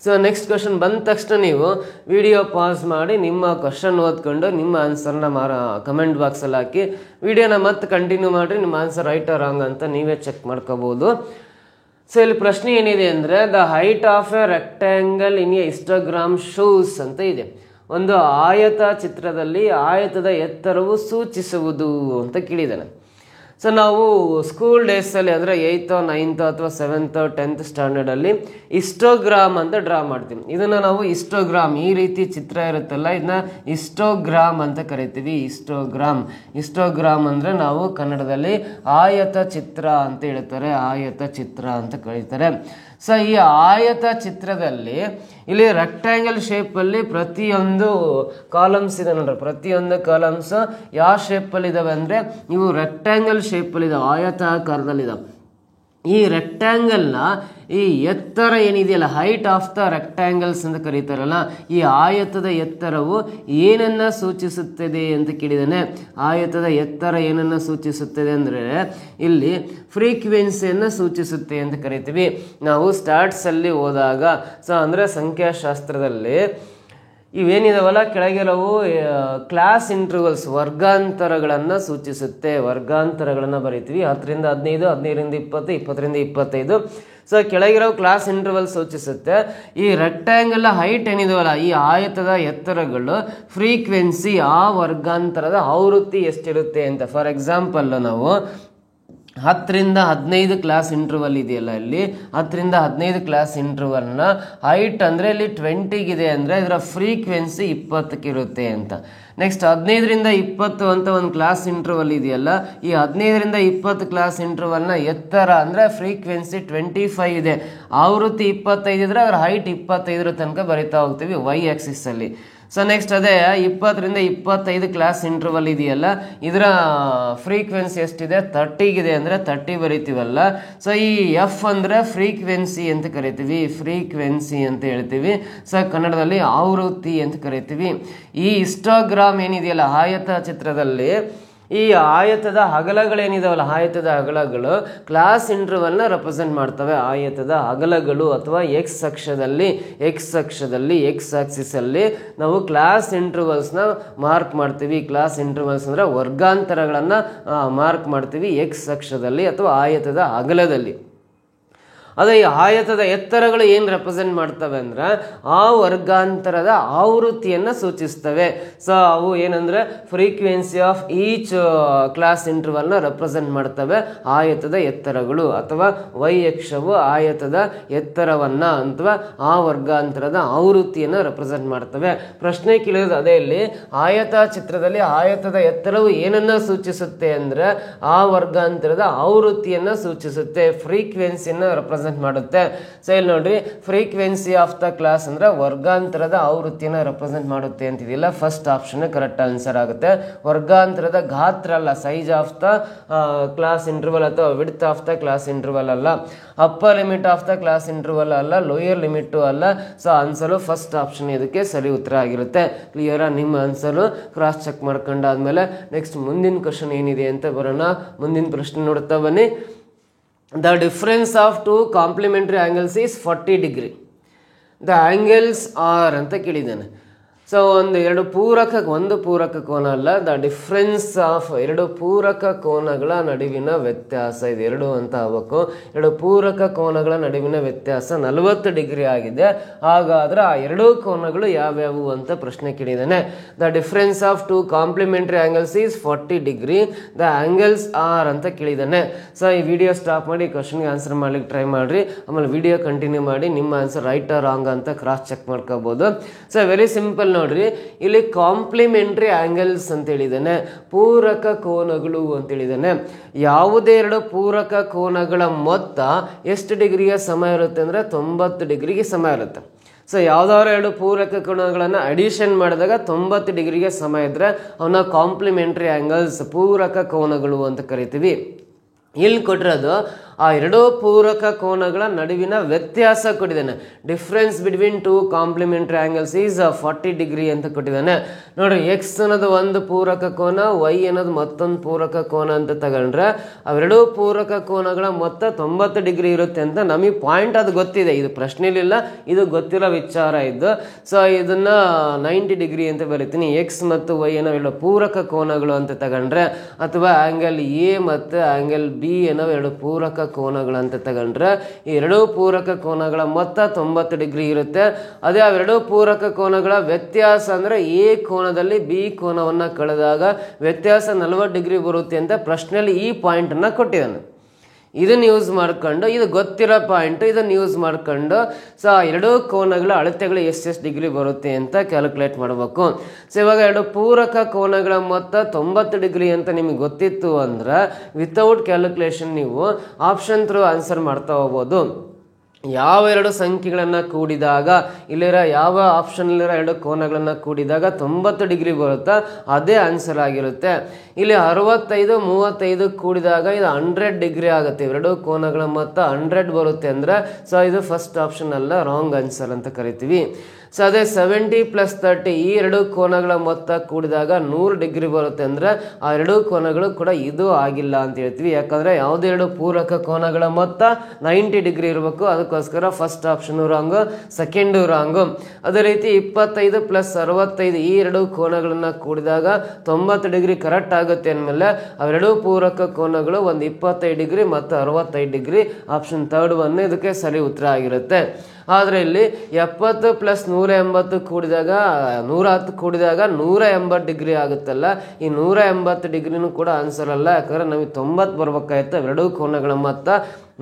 ಸೊ ನೆಕ್ಸ್ಟ್ ಕ್ವಶನ್ ಬಂದ ತಕ್ಷಣ ನೀವು ವಿಡಿಯೋ ಪಾಸ್ ಮಾಡಿ ನಿಮ್ಮ ಕ್ವಶನ್ ಓದ್ಕೊಂಡು ನಿಮ್ಮ ಆನ್ಸರ್ನ ಕಮೆಂಟ್ ಬಾಕ್ಸಲ್ಲಿ ಹಾಕಿ ವಿಡಿಯೋನ ಮತ್ತೆ ಕಂಟಿನ್ಯೂ ಮಾಡಿರಿ. ನಿಮ್ಮ ಆನ್ಸರ್ ರೈಟ್ ಆರ್ ರಾಂಗ್ ಅಂತ ನೀವೇ ಚೆಕ್ ಮಾಡ್ಕೋಬೋದು. ಸೊ ಇಲ್ಲಿ ಪ್ರಶ್ನೆ ಏನಿದೆ ಅಂದರೆ the height of A rectangle in a histogram shows ಅಂತ ಇದೆ. ಒಂದು ಆಯತ ಚಿತ್ರದಲ್ಲಿ ಆಯತದ ಎತ್ತರವು ಸೂಚಿಸುವುದು ಅಂತ ಕೇಳಿದ್ದಾನೆ. ಸೊ ನಾವು ಸ್ಕೂಲ್ ಡೇಸಲ್ಲಿ ಅಂದರೆ 8th 9th ಅಥವಾ 7th 10th ಸ್ಟ್ಯಾಂಡರ್ಡಲ್ಲಿ ಹಿಸ್ಟೋಗ್ರಾಮ್ ಅಂತ ಡ್ರಾ ಮಾಡ್ತೀವಿ. ಇದನ್ನು ನಾವು ಹಿಸ್ಟೋಗ್ರಾಮ್, ಈ ರೀತಿ ಚಿತ್ರ ಇರುತ್ತಲ್ಲ, ಇದನ್ನ ಹಿಸ್ಟೋಗ್ರಾಮ್ ಅಂತ ಕರಿತೀವಿ. ಹಿಸ್ಟೋಗ್ರಾಮ್ ಅಂದರೆ ನಾವು ಕನ್ನಡದಲ್ಲಿ ಆಯತ ಚಿತ್ರ ಅಂತ ಹೇಳ್ತಾರೆ, ಆಯತ ಚಿತ್ರ ಅಂತ ಕರೀತಾರೆ. ಸೊ ಈ ಆಯತ ಚಿತ್ರದಲ್ಲಿ ಇಲ್ಲಿ ರೆಕ್ಟ್ಯಾಂಗಲ್ ಶೇಪಲ್ಲಿ ಪ್ರತಿಯೊಂದು ಕಾಲಮ್ಸ್ ಇದೆ ನೋಡ್ರಿ. ಪ್ರತಿಯೊಂದು ಕಾಲಮ್ಸ್ ಯಾವ ಶೇಪಲ್ಲಿ ಇದಾವೆ ಅಂದರೆ ಇವು ರೆಕ್ಟ್ಯಾಂಗಲ್ ಶೇಪಲ್ಲಿ ಇದಾವೆ, ಆಯತಾಕಾರದಲ್ಲಿದ್ದಾವೆ. ಈ ರೆಕ್ಟ್ಯಾಂಗಲ್ನ ಈ ಎತ್ತರ ಏನಿದೆಯಲ್ಲ, ಹೈಟ್ ಆಫ್ ದ ರೆಕ್ಟ್ಯಾಂಗಲ್ಸ್ ಅಂತ ಕರೀತಾರಲ್ಲ, ಈ ಆಯತದ ಎತ್ತರವು ಏನನ್ನ ಸೂಚಿಸುತ್ತದೆ ಅಂತ ಕೇಳಿದಾನೆ. ಆಯತದ ಎತ್ತರ ಏನನ್ನ ಸೂಚಿಸುತ್ತದೆ ಅಂದರೆ ಇಲ್ಲಿ ಫ್ರೀಕ್ವೆನ್ಸಿಯನ್ನು ಸೂಚಿಸುತ್ತೆ ಅಂತ ಕರಿತೀವಿ. ನಾವು ಸ್ಟಾಟ್ಸಲ್ಲಿ ಹೋದಾಗ, ಸೊ ಅಂದರೆ ಸಂಖ್ಯಾಶಾಸ್ತ್ರದಲ್ಲಿ ಇವೇನಿದಾವಲ್ಲ ಕೆಳಗಿರವು ಕ್ಲಾಸ್ ಇಂಟರ್ವಲ್ಸ್, ವರ್ಗಾಂತರಗಳನ್ನು ಸೂಚಿಸುತ್ತೆ. ವರ್ಗಾಂತರಗಳನ್ನು ಬರೀತೀವಿ. 10ರಿಂದ 15, 15ರಿಂದ 20, 20ರಿಂದ 25. ಸೊ ಕೆಳಗಿರೋ ಕ್ಲಾಸ್ ಇಂಟರ್ವಲ್ ಸೂಚಿಸುತ್ತೆ. ಈ ರೆಕ್ಟ್ಯಾಂಗಲ್ ಹೈಟ್ ಏನಿದಾವಲ್ಲ, ಈ ಆಯತದ ಎತ್ತರಗಳು ಫ್ರೀಕ್ವೆನ್ಸಿ, ಆ ವರ್ಗಾಂತರದ ಆವೃತ್ತಿ ಎಷ್ಟಿರುತ್ತೆ ಅಂತ. ಫಾರ್ ಎಕ್ಸಾಂಪಲ್ ನಾವು 10ರಿಂದ 15 ಕ್ಲಾಸ್ ಇಂಟರ್ವಲ್ ಇದೆಯಲ್ಲ, ಇಲ್ಲಿ 10ರಿಂದ 15 ಕ್ಲಾಸ್ ಇಂಟರ್ವಲ್ನ ಹೈಟ್ ಅಂದರೆ ಇಲ್ಲಿ 20ಗಿದೆ ಅಂದರೆ ಇದರ ಫ್ರೀಕ್ವೆನ್ಸಿ 20ಕ್ಕೆ ಇರುತ್ತೆ ಅಂತ. ನೆಕ್ಸ್ಟ್ 15ರಿಂದ 20 ಅಂತ ಒಂದು ಕ್ಲಾಸ್ ಇಂಟರ್ವಲ್ ಇದೆಯಲ್ಲ, ಈ 15ರಿಂದ 20 ಕ್ಲಾಸ್ ಇಂಟರ್ವಲ್ನ ಎತ್ತರ ಅಂದರೆ ಫ್ರೀಕ್ವೆನ್ಸಿ 25 ಇದೆ, ಆವೃತ್ತಿ 25 ಇದ್ರೆ ಅದರ ಹೈಟ್ 25 ತನಕ ಬರಿತಾ ಹೋಗ್ತೀವಿ ವೈ ಆಕ್ಸಿಸ್ ಅಲ್ಲಿ. ಸೊ ನೆಕ್ಸ್ಟ್ ಅದೇ 20ರಿಂದ 25 ಕ್ಲಾಸ್ ಇಂಟರ್ವಲ್ ಇದೆಯಲ್ಲ, ಇದರ ಫ್ರೀಕ್ವೆನ್ಸಿ ಎಷ್ಟಿದೆ, 30ಗಿದೆ ಅಂದರೆ 30 ಬರಿತೀವಲ್ಲ. ಸೊ ಈ ಎಫ್ ಅಂದರೆ ಫ್ರೀಕ್ವೆನ್ಸಿ ಅಂತ ಕರಿತೀವಿ, ಫ್ರೀಕ್ವೆನ್ಸಿ ಅಂತ ಹೇಳ್ತೀವಿ. ಸೊ ಕನ್ನಡದಲ್ಲಿ ಆವೃತ್ತಿ ಅಂತ ಕರಿತೀವಿ. ಈ ಹಿಸ್ಟೋಗ್ರಾಮ್ ಏನಿದೆಯಲ್ಲ ಆಯತ ಚಿತ್ರದಲ್ಲಿ, ಈ ಆಯತದ ಅಗಲಗಳೇನಿದಾವಲ್ಲ, ಆಯತದ ಅಗಲಗಳು ಕ್ಲಾಸ್ ಇಂಟರ್ವಲ್ನ ರೆಪ್ರೆಸೆಂಟ್ ಮಾಡ್ತವೆ. ಆಯತದ ಅಗಲಗಳು ಅಥವಾ ಎಕ್ಸ್ ಅಕ್ಷದಲ್ಲಿ ಎಕ್ಸ್ ಆಕ್ಸಿಸಲ್ಲಿ ನಾವು ಕ್ಲಾಸ್ ಇಂಟರ್ವಲ್ಸ್ನ ಮಾರ್ಕ್ ಮಾಡ್ತೀವಿ. ಕ್ಲಾಸ್ ಇಂಟರ್ವಲ್ಸ್ ಅಂದರೆ ವರ್ಗಾಂತರಗಳನ್ನು ಮಾರ್ಕ್ ಮಾಡ್ತೀವಿ ಎಕ್ಸ್ ಅಕ್ಷದಲ್ಲಿ ಅಥವಾ ಆಯತದ ಅಗಲದಲ್ಲಿ. ಅದೇ ಈ ಆಯತದ ಎತ್ತರಗಳು ಏನು ರೆಪ್ರೆಸೆಂಟ್ ಮಾಡ್ತವೆ ಅಂದ್ರೆ ಆ ವರ್ಗಾಂತರದ ಆವೃತ್ತಿಯನ್ನು ಸೂಚಿಸ್ತವೆ. ಸೊ ಅವು ಏನಂದ್ರೆ ಫ್ರೀಕ್ವೆನ್ಸಿ ಆಫ್ ಈಚ್ ಕ್ಲಾಸ್ ಇಂಟರ್ವಲ್ನ ರೆಪ್ರೆಸೆಂಟ್ ಮಾಡ್ತವೆ ಆಯತದ ಎತ್ತರಗಳು, ಅಥವಾ ವೈ ಅಕ್ಷವು ಆಯತದ ಎತ್ತರವನ್ನ ಅಥವಾ ಆ ವರ್ಗಾಂತರದ ಆವೃತ್ತಿಯನ್ನು ರೆಪ್ರೆಸೆಂಟ್ ಮಾಡ್ತವೆ. ಪ್ರಶ್ನೆ ಕೇಳಿರೋದು ಅದೇ, ಇಲ್ಲಿ ಆಯತ ಚಿತ್ರದಲ್ಲಿ ಆಯತದ ಎತ್ತರವು ಏನನ್ನ ಸೂಚಿಸುತ್ತೆ ಅಂದ್ರೆ ಆ ವರ್ಗಾಂತರದ ಆವೃತ್ತಿಯನ್ನು ಸೂಚಿಸುತ್ತೆ, ಫ್ರೀಕ್ವೆನ್ಸಿಯನ್ನು ರೆಪ್ರೆಸೆಂಟ್ ಮಾಡುತ್ತೆ. ಸೊ ಇಲ್ಲಿ ನೋಡ್ರಿ, ಫ್ರೀಕ್ವೆನ್ಸಿ ಆಫ್ ದ ಕ್ಲಾಸ್ ಅಂದ್ರೆ ವರ್ಗಾಂತರದ ಆವೃತ್ತಿಯನ್ನು ರೆಪ್ರೆಸೆಂಟ್ ಮಾಡುತ್ತೆ ಅಂತಿದಿಲ್ಲ. ಫಸ್ಟ್ ಆಪ್ಷನ್ ಕರೆಕ್ಟ್ ಆನ್ಸರ್ ಆಗುತ್ತೆ. ವರ್ಗಾಂತರದ ಗಾತ್ರ ಅಲ್ಲ, size of the class interval ಅಥವಾ width of the class interval ಅಲ್ಲ, upper limit of the class interval ಅಲ್ಲ, ಲೋಯರ್ ಲಿಮಿಟ್ ಅಲ್ಲ. ಸೊ ಆನ್ಸರು ಫಸ್ಟ್ ಆಪ್ಷನ್ ಇದಕ್ಕೆ ಸರಿ ಉತ್ತರ ಆಗಿರುತ್ತೆ. ಕ್ಲಿಯರ್? ನಿಮ್ಮ ಆನ್ಸರ್ ಕ್ರಾಸ್ ಚೆಕ್ ಮಾಡ್ಕೊಂಡಾದ್ಮೇಲೆ ನೆಕ್ಸ್ಟ್ ಮುಂದಿನ ಕ್ವಶನ್ ಏನಿದೆ ಅಂತ ಬರೋಣ. ಮುಂದಿನ ಪ್ರಶ್ನೆ ನೋಡ್ತಾ ಬನ್ನಿ. The difference of two complementary angles is 40 degree. The angles are ಅಂತ ಕೇಳಿದ್ದಾನೆ. ಸೊ ಒಂದು ಪೂರಕ ಕೋನ ಅಲ್ಲ, ದ ಡಿಫ್ರೆನ್ಸ್ ಆಫ್ ಎರಡು ಪೂರಕ ಕೋನಗಳ ನಡುವಿನ ವ್ಯತ್ಯಾಸ ಇದೆ. ಎರಡು ಅಂತ ಆಗಬೇಕು. ಎರಡು ಪೂರಕ ಕೋನಗಳ ನಡುವಿನ ವ್ಯತ್ಯಾಸ 40 ಡಿಗ್ರಿ ಆಗಿದೆ. ಹಾಗಾದ್ರೆ ಆ ಎರಡೂ ಕೋನಗಳು ಯಾವ್ಯಾವು ಅಂತ ಪ್ರಶ್ನೆ ಕೇಳಿದ್ದಾನೆ. The difference of two complementary angles is 40 degree. The angles are ಅಂತ ಕೇಳಿದ್ದಾನೆ. ಸೊ ಈ ವಿಡಿಯೋ ಸ್ಟಾಪ್ ಮಾಡಿ ಕ್ವಶನ್ಗೆ ಆನ್ಸರ್ ಮಾಡ್ಲಿಕ್ಕೆ ಟ್ರೈ ಮಾಡ್ರಿ. ಆಮೇಲೆ ವಿಡಿಯೋ ಕಂಟಿನ್ಯೂ ಮಾಡಿ ನಿಮ್ಮ ಆನ್ಸರ್ ರೈಟ್ ಆರ್ ರಾಂಗ್ ಅಂತ ಕ್ರಾಸ್ ಚೆಕ್ ಮಾಡ್ಕೋಬಹುದು. ಸೊ ವೆರಿ ಸಿಂಪಲ್ ನೋಡ್ರಿ, ಇಲ್ಲಿ ಕಾಂಪ್ಲಿಮೆಂಟರಿ ಆಂಗಲ್ಸ್ ಅಂತ ಹೇಳಿದಾನೆ, ಪೂರಕ ಕೋನಗಳು ಅಂತ ಹೇಳಿದಾನೆ. ಯಾವುದೇ ಎರಡು ಪೂರಕ ಕೋನಗಳ ಮೊತ್ತ ಎಷ್ಟು ಡಿಗ್ರಿಯ ಸಮ ಇರುತ್ತೆ ಅಂದ್ರೆ 90 ಡಿಗ್ರಿಗೆ ಸಮ ಇರುತ್ತೆ. ಸೊ ಯಾವ್ದಾದ್ರು ಎರಡು ಪೂರಕ ಕೋನಗಳನ್ನು ಅಡಿಷನ್ ಮಾಡಿದಾಗ 90 ಡಿಗ್ರಿಗೆ ಸಮ ಇದ್ರೆ ಅವನ್ನ ಕಾಂಪ್ಲಿಮೆಂಟರಿ ಆಂಗಲ್ಸ್, ಪೂರಕ ಕೋನಗಳು ಅಂತ ಕರಿತೀವಿ. ಇಲ್ಲಿ ಕೊಟ್ಟಿರೋದು ಆ ಎರಡೂ ಪೂರಕ ಕೋನಗಳ ನಡುವಿನ ವ್ಯತ್ಯಾಸ ಕೊಟ್ಟಿದ್ದಾನೆ. Difference between two complementary angles is 40 degree ಅಂತ ಕೊಟ್ಟಿದ್ದಾನೆ. ನೋಡ್ರಿ, ಎಕ್ಸ್ ಅನ್ನೋದು ಒಂದು ಪೂರಕ ಕೋನ, ವೈ ಅನ್ನೋದು ಮತ್ತೊಂದು ಪೂರಕ ಕೋನ ಅಂತ ತಗೊಂಡ್ರೆ ಅವೆರಡೂ ಪೂರಕ ಕೋನಗಳ ಮೊತ್ತ 90 ಡಿಗ್ರಿ ಇರುತ್ತೆ ಅಂತ ನಮಗೆ ಪಾಯಿಂಟ್ ಅದು ಗೊತ್ತಿದೆ. ಇದು ಪ್ರಶ್ನೆಲಿಲ್ಲ, ಇದು ಗೊತ್ತಿರೋ ವಿಚಾರ ಇದ್ದು. ಸೊ ಇದನ್ನ 90 ಡಿಗ್ರಿ ಅಂತ ಬರೀತೀನಿ. ಎಕ್ಸ್ ಮತ್ತು ವೈ ಅನ್ನೋ ಎರಡು ಪೂರಕ ಕೋನಗಳು ಅಂತ ತಗೊಂಡ್ರೆ, ಅಥವಾ ಆಂಗಲ್ ಎ ಮತ್ತು ಆಂಗಲ್ ಬಿ ಅನ್ನೋ ಎರಡು ಪೂರಕ ಕೋನಗಳಂತ ತಗೊಂಡ್ರೆ ಈ ಎರಡೂ ಪೂರಕ ಕೋನಗಳ ಮೊತ್ತ 90 ಡಿಗ್ರಿ ಇರುತ್ತೆ. ಅದೇ ಅವೆರಡೂ ಪೂರಕ ಕೋನಗಳ ವ್ಯತ್ಯಾಸ ಅಂದರೆ ಎ ಕೋನದಲ್ಲಿ ಬಿ ಕೋನವನ್ನು ಕಳೆದಾಗ ವ್ಯತ್ಯಾಸ 40 ಡಿಗ್ರಿ ಬರುತ್ತೆ ಅಂತ ಪ್ರಶ್ನೆಯಲ್ಲಿ ಈ ಪಾಯಿಂಟನ್ನು ಕೊಟ್ಟಿದ್ದಾನೆ. ಇದನ್ನು ಯೂಸ್ ಮಾಡ್ಕೊಂಡು, ಇದು ಗೊತ್ತಿರೋ ಪಾಯಿಂಟ್, ಇದನ್ನು ಯೂಸ್ ಮಾಡ್ಕೊಂಡು ಸೊ ಎರಡೂ ಕೋನಗಳ ಅಳತೆಗಳು ಎಷ್ಟೆಷ್ಟು ಡಿಗ್ರಿ ಬರುತ್ತೆ ಅಂತ ಕ್ಯಾಲ್ಕುಲೇಟ್ ಮಾಡಬೇಕು. ಸೊ ಇವಾಗ ಎರಡು ಪೂರಕ ಕೋನಗಳ ಮೊತ್ತ 90 ಡಿಗ್ರಿ ಅಂತ ನಿಮಗೆ ಗೊತ್ತಿತ್ತು ಅಂದ್ರೆ ವಿತೌಟ್ ಕ್ಯಾಲ್ಕುಲೇಷನ್ ನೀವು ಆಪ್ಷನ್ ಥ್ರೂ ಆನ್ಸರ್ ಮಾಡ್ತಾ ಹೋಗ್ಬೋದು. ಯಾವ ಎರಡು ಸಂಖ್ಯೆಗಳನ್ನು ಕೂಡಿದಾಗ ಇಲ್ಲಿರೋ ಯಾವ ಆಪ್ಷನ್ನಲ್ಲಿರೋ ಎರಡು ಕೋನಗಳನ್ನು ಕೂಡಿದಾಗ 90 ಡಿಗ್ರಿ ಬರುತ್ತಾ ಅದೇ ಆನ್ಸರ್ ಆಗಿರುತ್ತೆ. ಇಲ್ಲಿ 65 35 ಕೂಡಿದಾಗ ಇದು 100 ಡಿಗ್ರಿ ಆಗುತ್ತೆ. ಎರಡು ಕೋನಗಳ ಮೊತ್ತ 100 ಬರುತ್ತೆ ಅಂದರೆ ಸೊ ಇದು ಫಸ್ಟ್ ಆಪ್ಷನ್ ಅಲ್ಲ, ರಾಂಗ್ ಆನ್ಸರ್ ಅಂತ ಕರಿತೀವಿ. ಸೊ ಅದೇ 70 + 30 ಈ ಎರಡು ಕೋನಗಳ ಮೊತ್ತ ಕೂಡಿದಾಗ 100 ಡಿಗ್ರಿ ಬರುತ್ತೆ ಅಂದರೆ ಆ ಎರಡು ಕೋನಗಳು ಕೂಡ ಇದು ಆಗಿಲ್ಲ ಅಂತ ಹೇಳ್ತೀವಿ. ಯಾಕಂದರೆ ಯಾವುದೇ ಎರಡು ಪೂರಕ ಕೋನಗಳ ಮೊತ್ತ 90 ಡಿಗ್ರಿ ಇರಬೇಕು, ಅದಕ್ಕೋಸ್ಕರ first option wrong, second wrong. ಅದೇ ರೀತಿ 25 + 65 ಈ ಎರಡು ಕೋನಗಳನ್ನು ಕೂಡಿದಾಗ 90 ಡಿಗ್ರಿ ಕರೆಕ್ಟ್ ಆಗುತ್ತೆ ಅಂದಮೇಲೆ ಅವೆರಡು ಪೂರಕ ಕೋನಗಳು ಒಂದು 25 ಡಿಗ್ರಿ ಮತ್ತು 65 ಡಿಗ್ರಿ, ಆಪ್ಷನ್ ಥರ್ಡ್ ಒನ್ ಇದಕ್ಕೆ ಸರಿ ಉತ್ತರ ಆಗಿರುತ್ತೆ. ಆದರೆ ಇಲ್ಲಿ 70 + 180 ಕೂಡಿದಾಗ 110 ಕೂಡಿದಾಗ 180 ಡಿಗ್ರಿ ಆಗುತ್ತಲ್ಲ, ಈ 180 ಡಿಗ್ರಿನೂ ಕೂಡ ಆನ್ಸರ್ ಅಲ್ಲ. ಯಾಕಂದರೆ ನಮಗೆ 90 ಬರ್ಬೇಕಾಯ್ತು. ಎರಡೂ ಕೋನಗಳ ಮೊತ್ತ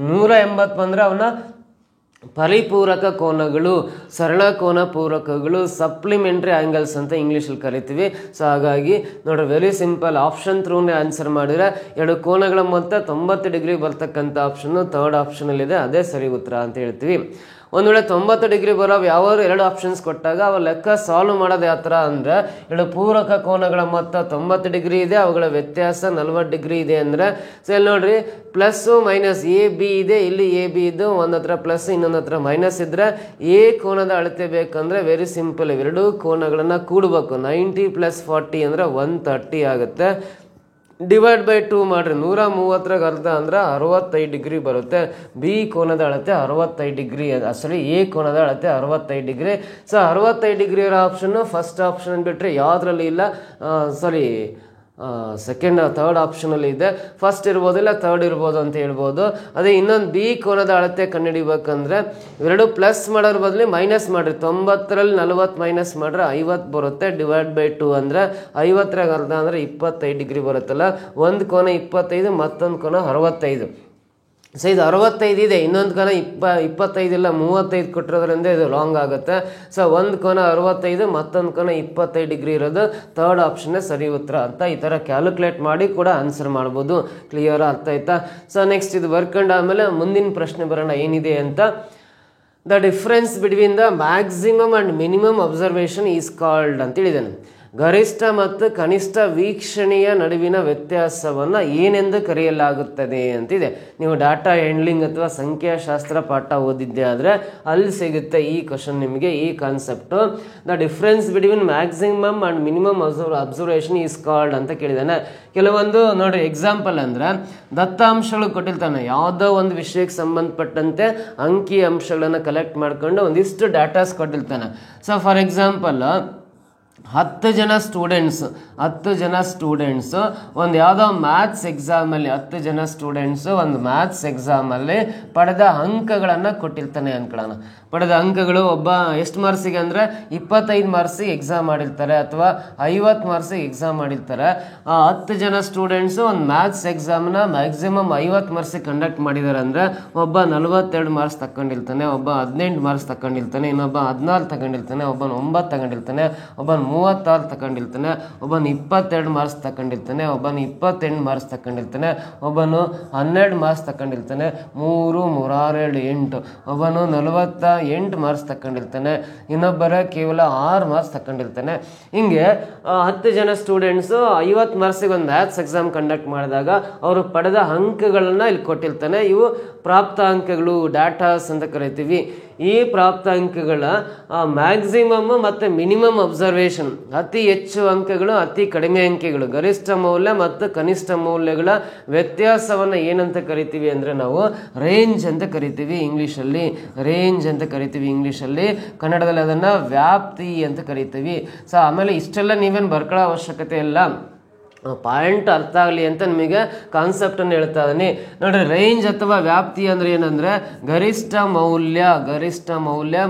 180 ಬಂದರೆ ಅವನ್ನ ಪರಿಪೂರಕ ಕೋನಗಳು, ಸರಳ ಕೋನ ಪೂರಕಗಳು, ಸಪ್ಲಿಮೆಂಟ್ರಿ ಆ್ಯಂಗಲ್ಸ್ ಅಂತ ಇಂಗ್ಲೀಷಲ್ಲಿ ಕರಿತೀವಿ. ಸೊ ಹಾಗಾಗಿ ನೋಡ್ರಿ, ವೆರಿ ಸಿಂಪಲ್, ಆಪ್ಷನ್ ಥ್ರೂನೇ ಆನ್ಸರ್ ಮಾಡಿದರೆ ಎರಡು ಕೋನಗಳ ಮೊತ್ತ 90 ಡಿಗ್ರಿ ಬರ್ತಕ್ಕಂಥ ಆಪ್ಷನ್ನು ಥರ್ಡ್ ಆಪ್ಷನಲ್ಲಿದೆ, ಅದೇ ಸರಿ ಉತ್ತರ ಅಂತ ಹೇಳ್ತೀವಿ. ಒಂದು ವೇಳೆ 90 ಡಿಗ್ರಿ ಬರೋ ಯಾವ ಎರಡು ಆಪ್ಷನ್ಸ್ ಕೊಟ್ಟಾಗ ಅವ ಲೆಕ್ಕ ಸಾಲ್ವ್ ಮಾಡೋದು ಯಾವ ಥರ ಅಂದರೆ, ಎರಡು ಪೂರಕ ಕೋನಗಳ ಮೊತ್ತ 90 ಡಿಗ್ರಿ ಇದೆ, ಅವುಗಳ ವ್ಯತ್ಯಾಸ 40 ಡಿಗ್ರಿ ಇದೆ ಅಂದರೆ ಸೊ ಇಲ್ಲಿ ನೋಡ್ರಿ ಪ್ಲಸ್ಸು ಮೈನಸ್ ಎ ಬಿ ಇದೆ, ಇಲ್ಲಿ ಎ ಬಿ ಇದ್ದು ಒಂದು ಹತ್ರ ಪ್ಲಸ್ ಇನ್ನೊಂದು ಹತ್ರ ಮೈನಸ್ ಇದ್ದರೆ ಎ ಕೋನದ ಅಳತೆ ಬೇಕಂದರೆ ವೆರಿ ಸಿಂಪಲ್, ಇವೆರಡೂ ಕೋನಗಳನ್ನು ಕೂಡಬೇಕು. 90 + 40 ಅಂದರೆ 130 ಆಗುತ್ತೆ. ಡಿವೈಡ್ ಬೈ 2 ಮಾಡಿರಿ, 130 ಅರ್ಧ ಅಂದರೆ 65 ಡಿಗ್ರಿ ಬರುತ್ತೆ. ಬಿ ಕೋನದ ಅಳತೆ 65 ಡಿಗ್ರಿ, ಸಾರಿ ಎ ಕೋನದ ಅಳತೆ 65 ಡಿಗ್ರಿ. ಸೊ 65 ಡಿಗ್ರಿ ಇರೋ ಆಪ್ಷನ್ನು ಫಸ್ಟ್ ಆಪ್ಷನ್ ಬಿಟ್ಟರೆ ಯಾವುದರಲ್ಲಿ ಇಲ್ಲ, ಸಾರಿ ಸೆಕೆಂಡ್ ಥರ್ಡ್ ಆಪ್ಷನಲ್ಲಿ ಇದೆ. ಫಸ್ಟ್ ಇರ್ಬೋದು ಇಲ್ಲ ಥರ್ಡ್ ಇರ್ಬೋದು ಅಂತ ಹೇಳ್ಬೋದು. ಅದೇ ಇನ್ನೊಂದು ಬಿ ಕೋನದ ಅಳತೆ ಕಂಡುಹಿಡಿಬೇಕಂದ್ರೆ ಇವೆರಡು ಪ್ಲಸ್ ಮಾಡೋದ್ರ ಬದಲು ಮೈನಸ್ ಮಾಡಿರಿ. 90ರಲ್ಲಿ 40 ಮೈನಸ್ ಮಾಡಿದ್ರೆ 50 ಬರುತ್ತೆ. ಡಿವೈಡ್ ಬೈ 2 ಅಂದರೆ 50 ಅರ್ಧ ಅಂದರೆ 25 ಡಿಗ್ರಿ ಬರುತ್ತಲ್ಲ. ಒಂದು ಕೋನ 25, ಮತ್ತೊಂದು ಕೋನ 65. ಸೊ ಇದು 65 ಇದೆ, ಇನ್ನೊಂದು ಕೋನ 25 ಇಲ್ಲ 35 ಕೊಟ್ಟಿರೋದ್ರಿಂದ ಇದು ರಾಂಗ್ ಆಗುತ್ತೆ. ಸೊ ಒಂದು ಕೋನ 65, ಮತ್ತೊಂದು ಕೋನ 25 ಡಿಗ್ರಿ ಇರೋದು ಥರ್ಡ್ ಆಪ್ಷನ್ನೇ ಸರಿ ಉತ್ತರ ಅಂತ ಈ ಥರ ಕ್ಯಾಲ್ಕುಲೇಟ್ ಮಾಡಿ ಕೂಡ ಆನ್ಸರ್ ಮಾಡ್ಬೋದು. ಕ್ಲಿಯರ್ ಅರ್ಥ ಆಯ್ತಾ? ಸೊ ನೆಕ್ಸ್ಟ್ ಇದು ಬರ್ಕೊಂಡು ಆಮೇಲೆ ಮುಂದಿನ ಪ್ರಶ್ನೆ ಬರೋಣ ಏನಿದೆ ಅಂತ. The difference between the maximum and minimum observation is called ಅಂತ ಹೇಳಿದ್ದಾನೆ. ಗರಿಷ್ಠ ಮತ್ತು ಕನಿಷ್ಠ ವೀಕ್ಷಣೆಯ ನಡುವಿನ ವ್ಯತ್ಯಾಸವನ್ನು ಏನೆಂದು ಕರೆಯಲಾಗುತ್ತದೆ ಅಂತಿದೆ. ನೀವು ಡಾಟಾ ಹ್ಯಾಂಡ್ಲಿಂಗ್ ಅಥವಾ ಸಂಖ್ಯಾಶಾಸ್ತ್ರ ಪಾಠ ಓದಿದ್ದೆ ಆದರೆ ಅಲ್ಲಿ ಸಿಗುತ್ತೆ ಈ ಕ್ವಶನ್ ನಿಮಗೆ, ಈ concept. The difference between maximum and minimum observation is called ಅಂತ ಕೇಳಿದ್ದಾನೆ. ಕೆಲವೊಂದು ನೋಡಿ ಎಕ್ಸಾಂಪಲ್ ಅಂದರೆ ದತ್ತಾಂಶಗಳು ಕೊಟ್ಟಿರ್ತಾನೆ, ಯಾವುದೋ ಒಂದು ವಿಷಯಕ್ಕೆ ಸಂಬಂಧಪಟ್ಟಂತೆ ಅಂಕಿ ಅಂಶಗಳನ್ನು ಕಲೆಕ್ಟ್ ಮಾಡ್ಕೊಂಡು ಒಂದಿಷ್ಟು ಡಾಟಾಸ್ ಕೊಟ್ಟಿರ್ತಾನೆ. ಸೊ ಫಾರ್ ಎಕ್ಸಾಂಪಲ್ 10 ಜನ ಸ್ಟೂಡೆಂಟ್ಸು ಒಂದು ಯಾವುದೋ ಮ್ಯಾಥ್ಸ್ ಎಕ್ಸಾಮಲ್ಲಿ 10 ಜನ ಸ್ಟೂಡೆಂಟ್ಸು ಒಂದು ಮ್ಯಾಥ್ಸ್ ಎಕ್ಸಾಮಲ್ಲಿ ಪಡೆದ ಅಂಕಗಳನ್ನು ಕೊಟ್ಟಿರ್ತಾನೆ ಅನ್ಕೊಳ್ಳೋಣ. ಪಡೆದ ಅಂಕಗಳು ಒಬ್ಬ ಎಷ್ಟು ಮಾರ್ಕ್ಸಿಗೆ ಅಂದರೆ 25 ಮಾರ್ಕ್ಸಿಗೆ ಎಕ್ಸಾಮ್ ಮಾಡಿರ್ತಾರೆ ಅಥವಾ 50 ಮಾರ್ಕ್ಸಿಗೆ ಎಕ್ಸಾಮ್ ಮಾಡಿರ್ತಾರೆ. ಆ 10 ಜನ ಸ್ಟೂಡೆಂಟ್ಸು ಒಂದು ಮ್ಯಾಥ್ಸ್ ಎಕ್ಸಾಮ್ನ ಮ್ಯಾಕ್ಸಿಮಮ್ 50 ಮಾರ್ಕ್ಸಿಗೆ ಕಂಡಕ್ಟ್ ಮಾಡಿದ್ದಾರೆ ಅಂದರೆ ಒಬ್ಬ 42 ಮಾರ್ಕ್ಸ್ ತಗೊಂಡಿರ್ತಾನೆ, ಒಬ್ಬ 18 ಮಾರ್ಕ್ಸ್ ತಗೊಂಡಿರ್ತಾನೆ, ಇನ್ನೊಬ್ಬ 14 ತಗೊಂಡಿರ್ತಾನೆ, ಒಬ್ಬ 9 ತಗೊಂಡಿರ್ತಾನೆ, ಒಬ್ಬ 36 ತಗೊಂಡಿರ್ತಾನೆ, ಒಬ್ಬನು 22 ಮಾರ್ಕ್ಸ್ ತಗೊಂಡಿರ್ತಾನೆ, ಒಬ್ಬನು 28 ಮಾರ್ಕ್ಸ್ ತಗೊಂಡಿರ್ತಾನೆ, ಒಬ್ಬನು 12 ಮಾರ್ಕ್ಸ್ ತಗೊಂಡಿರ್ತಾನೆ, 3 3 6 7 ಒಬ್ಬನು 48 ಮಾರ್ಕ್ಸ್ ತಗೊಂಡಿರ್ತಾನೆ, ಇನ್ನೊಬ್ಬರ ಕೇವಲ 6 ಮಾರ್ಕ್ಸ್ ತಗೊಂಡಿರ್ತಾನೆ. ಹಿಂಗೆ 10 ಜನ ಸ್ಟೂಡೆಂಟ್ಸು 50 ಮಾರ್ಕ್ಸಿಗೆ ಒಂದು ಮ್ಯಾಥ್ಸ್ ಎಕ್ಸಾಮ್ ಕಂಡಕ್ಟ್ ಮಾಡಿದಾಗ ಅವರು ಪಡೆದ ಅಂಕಗಳನ್ನ ಇಲ್ಲಿ ಕೊಟ್ಟಿರ್ತಾನೆ. ಇವು ಪ್ರಾಪ್ತ ಅಂಕಗಳು, ಡಾಟಾಸ್ ಅಂತ ಕರಿತೀವಿ. ಈ ಪ್ರಾಪ್ತ ಅಂಕಗಳ ಮ್ಯಾಕ್ಸಿಮಮ್ ಮತ್ತು ಮಿನಿಮಮ್ ಅಬ್ಸರ್ವೇಷನ್, ಅತಿ ಹೆಚ್ಚು ಅಂಕಗಳು ಅತಿ ಕಡಿಮೆ ಅಂಕೆಗಳು, ಗರಿಷ್ಠ ಮೌಲ್ಯ ಮತ್ತು ಕನಿಷ್ಠ ಮೌಲ್ಯಗಳ ವ್ಯತ್ಯಾಸವನ್ನು ಏನಂತ ಕರಿತೀವಿ ಅಂದರೆ ನಾವು ರೇಂಜ್ ಅಂತ ಕರಿತೀವಿ ಇಂಗ್ಲೀಷಲ್ಲಿ. ರೇಂಜ್ ಅಂತ ಕರಿತೀವಿ ಇಂಗ್ಲೀಷಲ್ಲಿ, ಕನ್ನಡದಲ್ಲಿ ಅದನ್ನು ವ್ಯಾಪ್ತಿ ಅಂತ ಕರಿತೀವಿ. ಸೊ ಆಮೇಲೆ ಇಷ್ಟೆಲ್ಲ ನೀವೇನು ಬರ್ಕೊಳ್ಳೋ ಅವಶ್ಯಕತೆ ಇಲ್ಲ. ಪಾಯಿಂಟ್ ಅರ್ಥ ಆಗಲಿ ಅಂತ ನಿಮಗೆ ಕಾನ್ಸೆಪ್ಟನ್ನು ಹೇಳ್ತಾ ಇದ್ದೀನಿ ನೋಡ್ರಿ. ರೇಂಜ್ ಅಥವಾ ವ್ಯಾಪ್ತಿ ಅಂದರೆ ಏನಂದರೆ ಗರಿಷ್ಠ ಮೌಲ್ಯ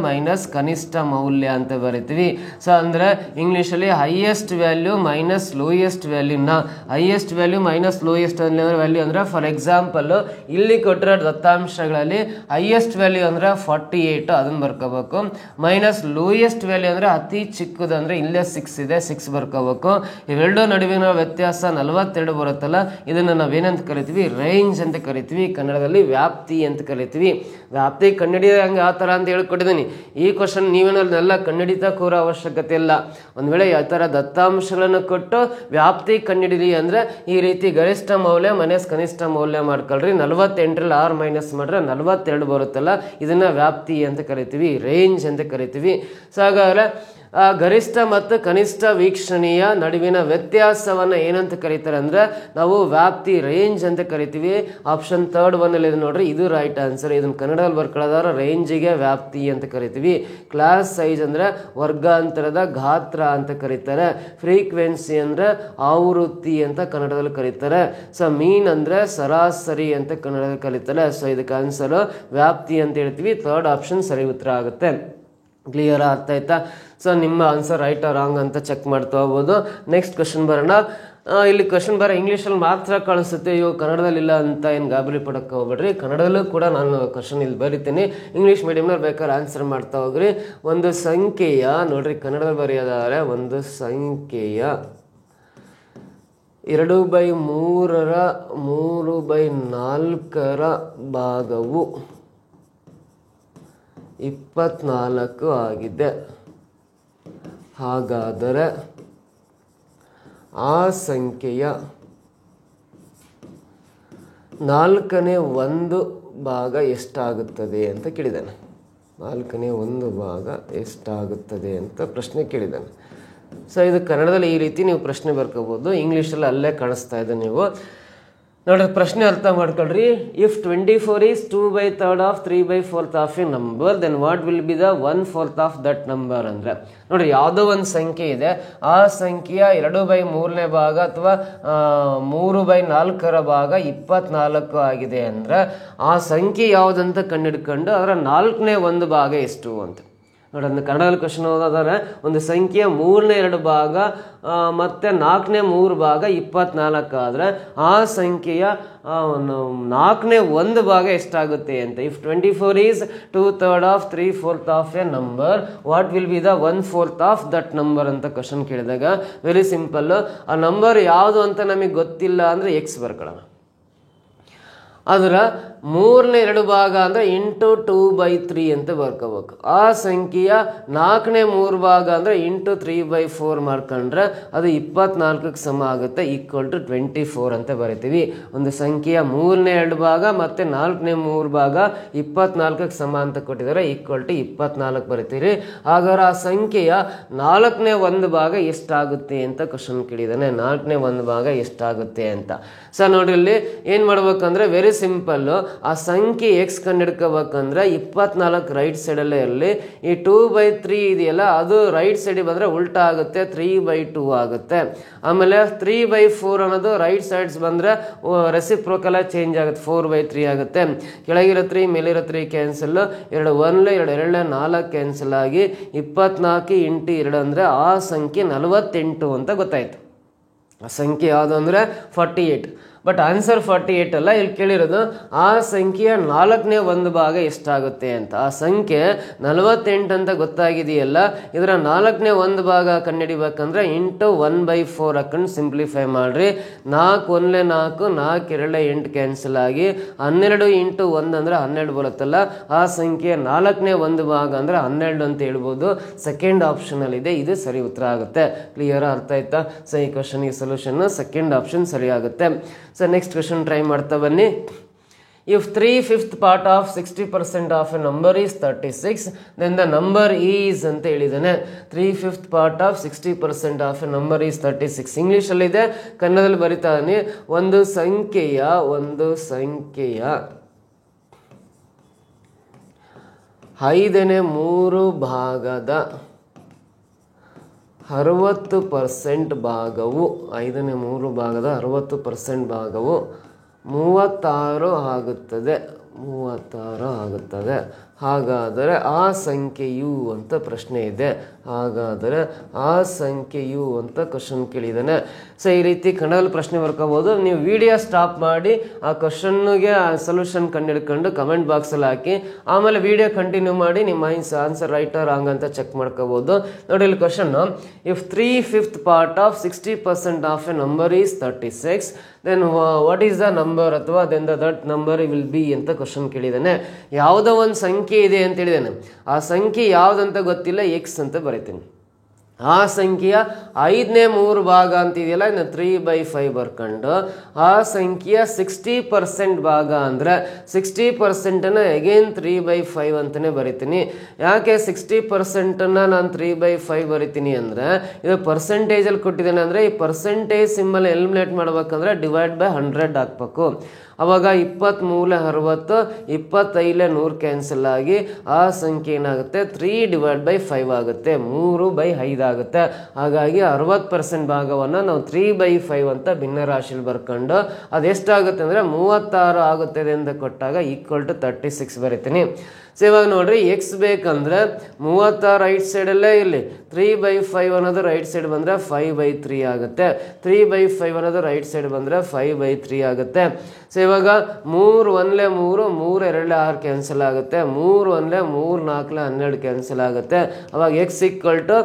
ಮೈನಸ್ ಕನಿಷ್ಠ ಮೌಲ್ಯ ಅಂತ ಬರಿತೀವಿ. ಸೊ ಅಂದರೆ ಇಂಗ್ಲೀಷಲ್ಲಿ ಹೈಯೆಸ್ಟ್ ವ್ಯಾಲ್ಯೂ ಮೈನಸ್ ಲೋಯೆಸ್ಟ್ ವ್ಯಾಲ್ಯೂನ highest value minus lowest value ಅಂದರೆ ಫಾರ್ ಎಕ್ಸಾಂಪಲ್ಲು ಇಲ್ಲಿ ಕೊಟ್ಟಿರೋ ದತ್ತಾಂಶಗಳಲ್ಲಿ ಹೈಯೆಸ್ಟ್ ವ್ಯಾಲ್ಯೂ ಅಂದರೆ 48 ಅದನ್ನು ಬರ್ಕೋಬೇಕು. ಮೈನಸ್ ಲೋಯೆಸ್ಟ್ ವ್ಯಾಲ್ಯೂ ಅಂದರೆ ಅತಿ ಚಿಕ್ಕದು ಅಂದರೆ ಇಲ್ಲೇ 6 ಇದೆ 6 ಬರ್ಕೋಬೇಕು. ಇವೆರಡು ನಡುವಿನ ವ್ಯತ್ಯಾಸ 42 ಬರುತ್ತಲ್ಲ, ಇದನ್ನು ನಾವೇನಂತ ಕರಿತೀವಿ? ರೇಂಜ್ ಅಂತ ಕರಿತೀವಿ. ಕನ್ನಡದಲ್ಲಿ ವ್ಯಾಪ್ತಿ ಅಂತ ಕರಿತೀವಿ. ವ್ಯಾಪ್ತಿ ಕಂಡುಹಿಡಿಯೋದು ಹಂಗೆ ಆ ಥರ ಅಂತ ಹೇಳ್ಕೊಟ್ಟಿದ್ದೀನಿ. ಈ ಕ್ವಶನ್ ನೀವೇನೆಲ್ಲ ಕಂಡುಹಿಡಿತಾ ಕೂರೋ ಅವಶ್ಯಕತೆ ಇಲ್ಲ. ಒಂದು ವೇಳೆ ಯಾವ ಥರ ದತ್ತಾಂಶಗಳನ್ನು ಕೊಟ್ಟು ವ್ಯಾಪ್ತಿ ಕಂಡುಹಿಡಿಲಿ ಅಂದರೆ ಈ ರೀತಿ ಗರಿಷ್ಠ ಮೌಲ್ಯ ಮೈನಸ್ ಕನಿಷ್ಠ ಮೌಲ್ಯ ಮಾಡ್ಕೊಳ್ರಿ. 48ರಲ್ಲಿ 6 ಮೈನಸ್ ಮಾಡಿದ್ರೆ 42 ಬರುತ್ತಲ್ಲ, ಇದನ್ನು ವ್ಯಾಪ್ತಿ ಅಂತ ಕರಿತೀವಿ, ರೇಂಜ್ ಅಂತ ಕರಿತೀವಿ. ಸೊ ಹಾಗಾದರೆ ಗರಿಷ್ಠ ಮತ್ತು ಕನಿಷ್ಠ ವೀಕ್ಷಣೆಯ ನಡುವಿನ ವ್ಯತ್ಯಾಸವನ್ನು ಏನಂತ ಕರೀತಾರೆ ಅಂದರೆ ನಾವು ವ್ಯಾಪ್ತಿ ರೇಂಜ್ ಅಂತ ಕರಿತೀವಿ. ಆಪ್ಷನ್ 3 1 ಇದೆ ನೋಡ್ರಿ, ಇದು ರೈಟ್ ಆನ್ಸರ್. ಇದನ್ನು ಕನ್ನಡದಲ್ಲಿ ಬರ್ಕೊಳ್ಳೋದಾದ್ರೆ ರೇಂಜಿಗೆ ವ್ಯಾಪ್ತಿ ಅಂತ ಕರಿತೀವಿ. ಕ್ಲಾಸ್ ಸೈಜ್ ಅಂದರೆ ವರ್ಗಾಂತರದ ಗಾತ್ರ ಅಂತ ಕರೀತಾರೆ. ಫ್ರೀಕ್ವೆನ್ಸಿ ಅಂದರೆ ಆವೃತ್ತಿ ಅಂತ ಕನ್ನಡದಲ್ಲಿ ಕರೀತಾರೆ. ಸೊ ಮೀನ್ ಅಂದರೆ ಸರಾಸರಿ ಅಂತ ಕನ್ನಡದಲ್ಲಿ ಕರೀತಾರೆ. ಸೊ ಇದಕ್ಕೆ ಆನ್ಸರು ವ್ಯಾಪ್ತಿ ಅಂತ ಹೇಳ್ತೀವಿ. 3rd ಆಪ್ಷನ್ ಸರಿ ಉತ್ತರ ಆಗುತ್ತೆ. ಕ್ಲಿಯರ್ ಅರ್ಥ ಆಯ್ತಾ? ಸೊ ನಿಮ್ಮ ಆನ್ಸರ್ ರೈಟ್ ಆರ್ ರಾಂಗ್ ಅಂತ ಚೆಕ್ ಮಾಡ್ತಾ ಹೋಗ್ಬೋದು. ನೆಕ್ಸ್ಟ್ ಕ್ವಶನ್ ಬರೋಣ. ಇಲ್ಲಿ ಕ್ವಶನ್ ಬರೋ ಇಂಗ್ಲೀಷಲ್ಲಿ ಮಾತ್ರ ಕಾಣಿಸುತ್ತೆ, ಇವು ಕನ್ನಡದಲ್ಲಿ ಇಲ್ಲ ಅಂತ ಏನು ಗಾಬರಿ ಪಡಕ್ಕೆ ಹೋಗ್ಬೇಡ್ರಿ. ಕನ್ನಡದಲ್ಲೂ ಕೂಡ ನಾನು ಕ್ವಶನ್ ಇಲ್ಲಿ ಬರಿತೀನಿ. ಇಂಗ್ಲೀಷ್ ಮೀಡಿಯಮ್ನಲ್ಲಿ ಬೇಕಾದ್ರೆ ಆನ್ಸರ್ ಮಾಡ್ತಾ ಹೋಗ್ರಿ. ಒಂದು ಸಂಖ್ಯೆಯ ನೋಡ್ರಿ, ಕನ್ನಡದಲ್ಲಿ ಬರೆಯೋದಾದ್ರೆ ಒಂದು ಸಂಖ್ಯೆಯ 2/3 3/4 ಭಾಗವು 24 ಆಗಿದೆ. ಹಾಗಾದರೆ ಆ ಸಂಖ್ಯೆಯ 4ನೇ 1 ಭಾಗ ಎಷ್ಟಾಗುತ್ತದೆ ಅಂತ ಕೇಳಿದ್ದಾನೆ. 4ನೇ 1 ಭಾಗ ಎಷ್ಟಾಗುತ್ತದೆ ಅಂತ ಪ್ರಶ್ನೆ ಕೇಳಿದ್ದಾನೆ. ಸೊ ಇದು ಕನ್ನಡದಲ್ಲಿ ಈ ರೀತಿ ನೀವು ಪ್ರಶ್ನೆ ಬರ್ಕೋಬೋದು. ಇಂಗ್ಲೀಷಲ್ಲಿ ಅಲ್ಲೇ ಕಾಣಿಸ್ತಾ ಇದೆ. ನೀವು ನೋಡ್ರಿ, ಪ್ರಶ್ನೆ ಅರ್ಥ ಮಾಡ್ಕೊಳ್ರಿ. If 24 is 2/3 of 3/4 of a number, then what will be the 1/4 of that number ಅಂದರೆ ನೋಡ್ರಿ, ಯಾವುದೋ ಒಂದು ಸಂಖ್ಯೆ ಇದೆ, ಆ ಸಂಖ್ಯೆಯ 2/3ನೇ ಭಾಗ ಅಥವಾ 3/4 ಭಾಗ 24 ಆಗಿದೆ ಅಂದರೆ ಆ ಸಂಖ್ಯೆ ಯಾವುದಂತ ಕಂಡುಹಿಡ್ಕೊಂಡು ಅದರ 4ನೇ 1 ಭಾಗ ಎಷ್ಟು ಅಂತ ನೋಡಿ. ಒಂದು ಕನ್ನಡದಲ್ಲಿ ಕ್ವಶನ್ ಓದೋದಾದ್ರೆ ಒಂದು ಸಂಖ್ಯೆಯ 3ನೇ 2 ಭಾಗ ಮತ್ತು 4ನೇ 3 ಭಾಗ 24 ಆದರೆ ಆ ಸಂಖ್ಯೆಯ 4ನೇ 1 ಭಾಗ ಎಷ್ಟಾಗುತ್ತೆ ಅಂತ. If 24 is 2/3 of 3/4 of a number, what will be the 1/4 of that number ಅಂತ ಕ್ವಶನ್ ಕೇಳಿದಾಗ ವೆರಿ ಸಿಂಪಲ್ಲು. ಆ ನಂಬರ್ ಯಾವುದು ಅಂತ ನಮಗೆ ಗೊತ್ತಿಲ್ಲ ಅಂದರೆ ಎಕ್ಸ್ ಬರ್ಕೊಳ್ಳೋಣ. ಅದರ 3ನೇ 2 ಭಾಗ ಅಂದರೆ ಇಂಟು 2/3 ಅಂತ ಬರ್ಕೋಬೇಕು. ಆ ಸಂಖ್ಯೆಯ 4ನೇ 3 ಭಾಗ ಅಂದರೆ ಇಂಟು 3/4 ಮಾಡ್ಕೊಂಡ್ರೆ ಅದು 24ಕ್ಕೆ ಸಮ ಆಗುತ್ತೆ, ಈಕ್ವಲ್ ಟು 24 ಅಂತ ಬರಿತೀವಿ. ಒಂದು ಸಂಖ್ಯೆಯ 3ನೇ 2 ಭಾಗ ಮತ್ತು 4ನೇ 3 ಭಾಗ 24ಕ್ಕೆ ಸಮ ಅಂತ ಕೊಟ್ಟಿದ್ದಾರೆ, ಈಕ್ವಲ್ ಟು 24 ಬರಿತೀರಿ. ಹಾಗಾದ್ರೆ ಆ ಸಂಖ್ಯೆಯ 4ನೇ 1 ಭಾಗ ಎಷ್ಟಾಗುತ್ತೆ ಅಂತ ಕ್ವಶನ್ ಕೇಳಿದ್ದಾನೆ. 4ನೇ 1 ಭಾಗ ಎಷ್ಟಾಗುತ್ತೆ ಅಂತ. ಸೊ ನೋಡಿ, ಇಲ್ಲಿ ಏನು ಮಾಡ್ಬೇಕಂದ್ರೆ ವೆರಿ ಸಿಂಪಲ್ಲು. ಆ ಸಂಖ್ಯೆ ಎಕ್ಸ್ ಕಂಡುಹಿಡ್ಕೋಬೇಕಂದ್ರೆ 24 ರೈಟ್ ಸೈಡಲ್ಲೇ ಇರಲಿ. ಈ 2/3 ಇದೆಯಲ್ಲ, ಅದು ರೈಟ್ ಸೈಡಿಗೆ ಬಂದರೆ ಉಲ್ಟಾ ಆಗುತ್ತೆ, 3/2 ಆಗುತ್ತೆ. ಆಮೇಲೆ 3/4 ಅನ್ನೋದು ರೈಟ್ ಸೈಡ್ಸ್ ಬಂದರೆ ರೆಸಿಪ್ರೋಕಲ್ ಚೇಂಜ್ ಆಗುತ್ತೆ, 4/3 ಆಗುತ್ತೆ. ಕೆಳಗಿರೋ 3 ಮೇಲಿರೋ 3 ಕ್ಯಾನ್ಸಲ್, 2 1 2 2 4 ಕ್ಯಾನ್ಸಲ್ ಆಗಿ 24 × 2 ಅಂದರೆ ಆ ಸಂಖ್ಯೆ 48 ಅಂತ ಗೊತ್ತಾಯ್ತು. ಆ ಸಂಖ್ಯೆ ಯಾವುದು ಅಂದರೆ 48. ಬಟ್ ಆನ್ಸರ್ 48 ಅಲ್ಲ, ಇಲ್ಲಿ ಕೇಳಿರೋದು ಆ ಸಂಖ್ಯೆಯ 4ನೇ 1 ಭಾಗ ಎಷ್ಟಾಗುತ್ತೆ ಅಂತ. ಆ ಸಂಖ್ಯೆ 48 ಅಂತ ಗೊತ್ತಾಗಿದೆಯಲ್ಲ, ಇದರ 4ನೇ 1 ಭಾಗ ಕಂಡುಹಿಡಿಬೇಕಂದ್ರೆ ಇಂಟು 1/4 ಹಾಕೊಂಡು ಸಿಂಪ್ಲಿಫೈ ಮಾಡಿರಿ. 4 1 4 4 2 8 ಕ್ಯಾನ್ಸಲ್ ಆಗಿ 12 × 1 ಅಂದರೆ 12 ಬರುತ್ತಲ್ಲ, ಆ ಸಂಖ್ಯೆ 4ನೇ 1 ಭಾಗ ಅಂದರೆ 12 ಅಂತ ಹೇಳ್ಬೋದು. ಸೆಕೆಂಡ್ ಆಪ್ಷನಲ್ಲಿದೆ, ಇದು ಸರಿ ಉತ್ತರ ಆಗುತ್ತೆ. ಕ್ಲಿಯರ್ ಅರ್ಥ ಆಯ್ತಾ? ಸೊ ಈ ಕ್ವಶನ್ಗೆ ಸೊಲ್ಯೂಷನ್ ಸೆಕೆಂಡ್ ಆಪ್ಷನ್ ಸರಿ ಆಗುತ್ತೆ. ಸೊ ನೆಕ್ಸ್ಟ್ ಕ್ವಶನ್ ಟ್ರೈ ಮಾಡ್ತಾ ಬನ್ನಿ. If 3/5 part of 60% of a number is 36, then the number is ಅಂತ ಹೇಳಿದ್ದಾನೆ. 3/5 part of 60% of a number is 36. ಇಂಗ್ಲೀಷಲ್ಲಿ ಇದೆ, ಕನ್ನಡದಲ್ಲಿ ಬರಿತಾನೆ. ಒಂದು ಸಂಖ್ಯೆಯ 5/3 ಭಾಗದ 60% ಭಾಗವು 5/3 ಭಾಗದ 60% ಭಾಗವು 36 ಆಗುತ್ತದೆ. 36 ಆಗುತ್ತದೆ. ಹಾಗಾದರೆ ಆ ಸಂಖ್ಯೆಯು ಅಂತ ಪ್ರಶ್ನೆ ಇದೆ. ಹಾಗಾದರೆ ಆ ಸಂಖ್ಯೆಯು ಅಂತ ಕ್ವಶನ್ ಕೇಳಿದ್ದಾನೆ. ಸೊ ಈ ರೀತಿ ಕನ್ನಡದಲ್ಲಿ ಪ್ರಶ್ನೆ ಬರ್ಕೋಬೋದು. ನೀವು ವಿಡಿಯೋ ಸ್ಟಾಪ್ ಮಾಡಿ ಆ ಕ್ವಶನ್ಗೆ ಆ ಸೊಲ್ಯೂಷನ್ ಕಂಡುಹಿಡ್ಕೊಂಡು ಕಮೆಂಟ್ ಬಾಕ್ಸಲ್ಲಿ ಹಾಕಿ ಆಮೇಲೆ ವಿಡಿಯೋ ಕಂಟಿನ್ಯೂ ಮಾಡಿ ನಿಮ್ಮ ಆನ್ಸರ್ ರೈಟ್ ಆರ್ ರಾಂಗ್ ಅಂತ ಚೆಕ್ ಮಾಡ್ಕೋಬೋದು. ನೋಡಿ ಇಲ್ಲಿ question, if 3/5 part of 60% of a number is 36, then what is the number ಅಥವಾ then that number will be ಅಂತ ಕ್ವಶನ್ ಕೇಳಿದ್ದಾನೆ. ಯಾವುದೋ ಒಂದು ಸಂಖ್ಯೆ ಇದೆ ಅಂತ ಹೇಳಿದ್ದಾನೆ. ಆ ಸಂಖ್ಯೆ ಯಾವುದಂತ ಗೊತ್ತಿಲ್ಲ, ಎಕ್ಸ್ ಅಂತ ಬರೀತೀನಿ. ಆ ಸಂಖ್ಯೆಯ 5/3 ಭಾಗ ಅಂತಿದೆಯಲ್ಲ, ಇನ್ನು 3/5 ಬರ್ಕೊಂಡು ಆ ಸಂಖ್ಯೆಯ 60% ಭಾಗ ಅಂದರೆ 60%ನ್ನು ಅಗೇನ್ 3/5 ಅಂತಲೇ ಬರಿತೀನಿ. ಯಾಕೆ 60%ನ್ನು ನಾನು 3/5 ಬರಿತೀನಿ ಅಂದರೆ, ಇದು ಪರ್ಸೆಂಟೇಜಲ್ಲಿ ಕೊಟ್ಟಿದ್ದೇನೆ ಅಂದರೆ ಈ ಪರ್ಸೆಂಟೇಜ್ ಸಿಂಬಲ್ ಎಲಿಮಿನೇಟ್ ಮಾಡ್ಬೇಕಂದ್ರೆ ಡಿವೈಡ್ ಬೈ 100 ಹಾಕ್ಬೇಕು. ಅವಾಗ 20 60, 25 100 ಕ್ಯಾನ್ಸಲ್ ಆಗಿ ಆ ಸಂಖ್ಯೆ ಏನಾಗುತ್ತೆ 3/5 ಆಗುತ್ತೆ, 3/5 ಆಗುತ್ತೆ. ಹಾಗಾಗಿ 60% ಭಾಗವನ್ನು ನಾವು 3/5 ಅಂತ ಭಿನ್ನ ರಾಶಿಯಲ್ಲಿ ಬರ್ಕೊಂಡು ಅದೆಷ್ಟಾಗುತ್ತೆ ಅಂದರೆ 36 ಆಗುತ್ತದೆ ಅಂತ ಕೊಟ್ಟಾಗ ಈಕ್ವಲ್ ಟು 36 ಬರಿತೀನಿ. ಸೊ ಇವಾಗ ನೋಡ್ರಿ, ಎಕ್ಸ್ ಬೇಕಂದ್ರೆ 36 ರೈಟ್ ಸೈಡಲ್ಲೇ ಇಲ್ಲಿ 3/5 ಅನ್ನೋದು ರೈಟ್ ಸೈಡ್ ಬಂದರೆ 5/3 ಆಗುತ್ತೆ. 3/5 ಅನ್ನೋದು ರೈಟ್ ಸೈಡ್ ಬಂದರೆ 5/3 ಆಗುತ್ತೆ. ಸೊ ಇವಾಗ 3 1 3, 3 2 6 ಕ್ಯಾನ್ಸಲ್ ಆಗುತ್ತೆ. 3 1 3 4 12 ಕ್ಯಾನ್ಸಲ್ ಆಗುತ್ತೆ. ಅವಾಗ ಎಕ್ಸ್ ಈಕ್ವಲ್ ಟು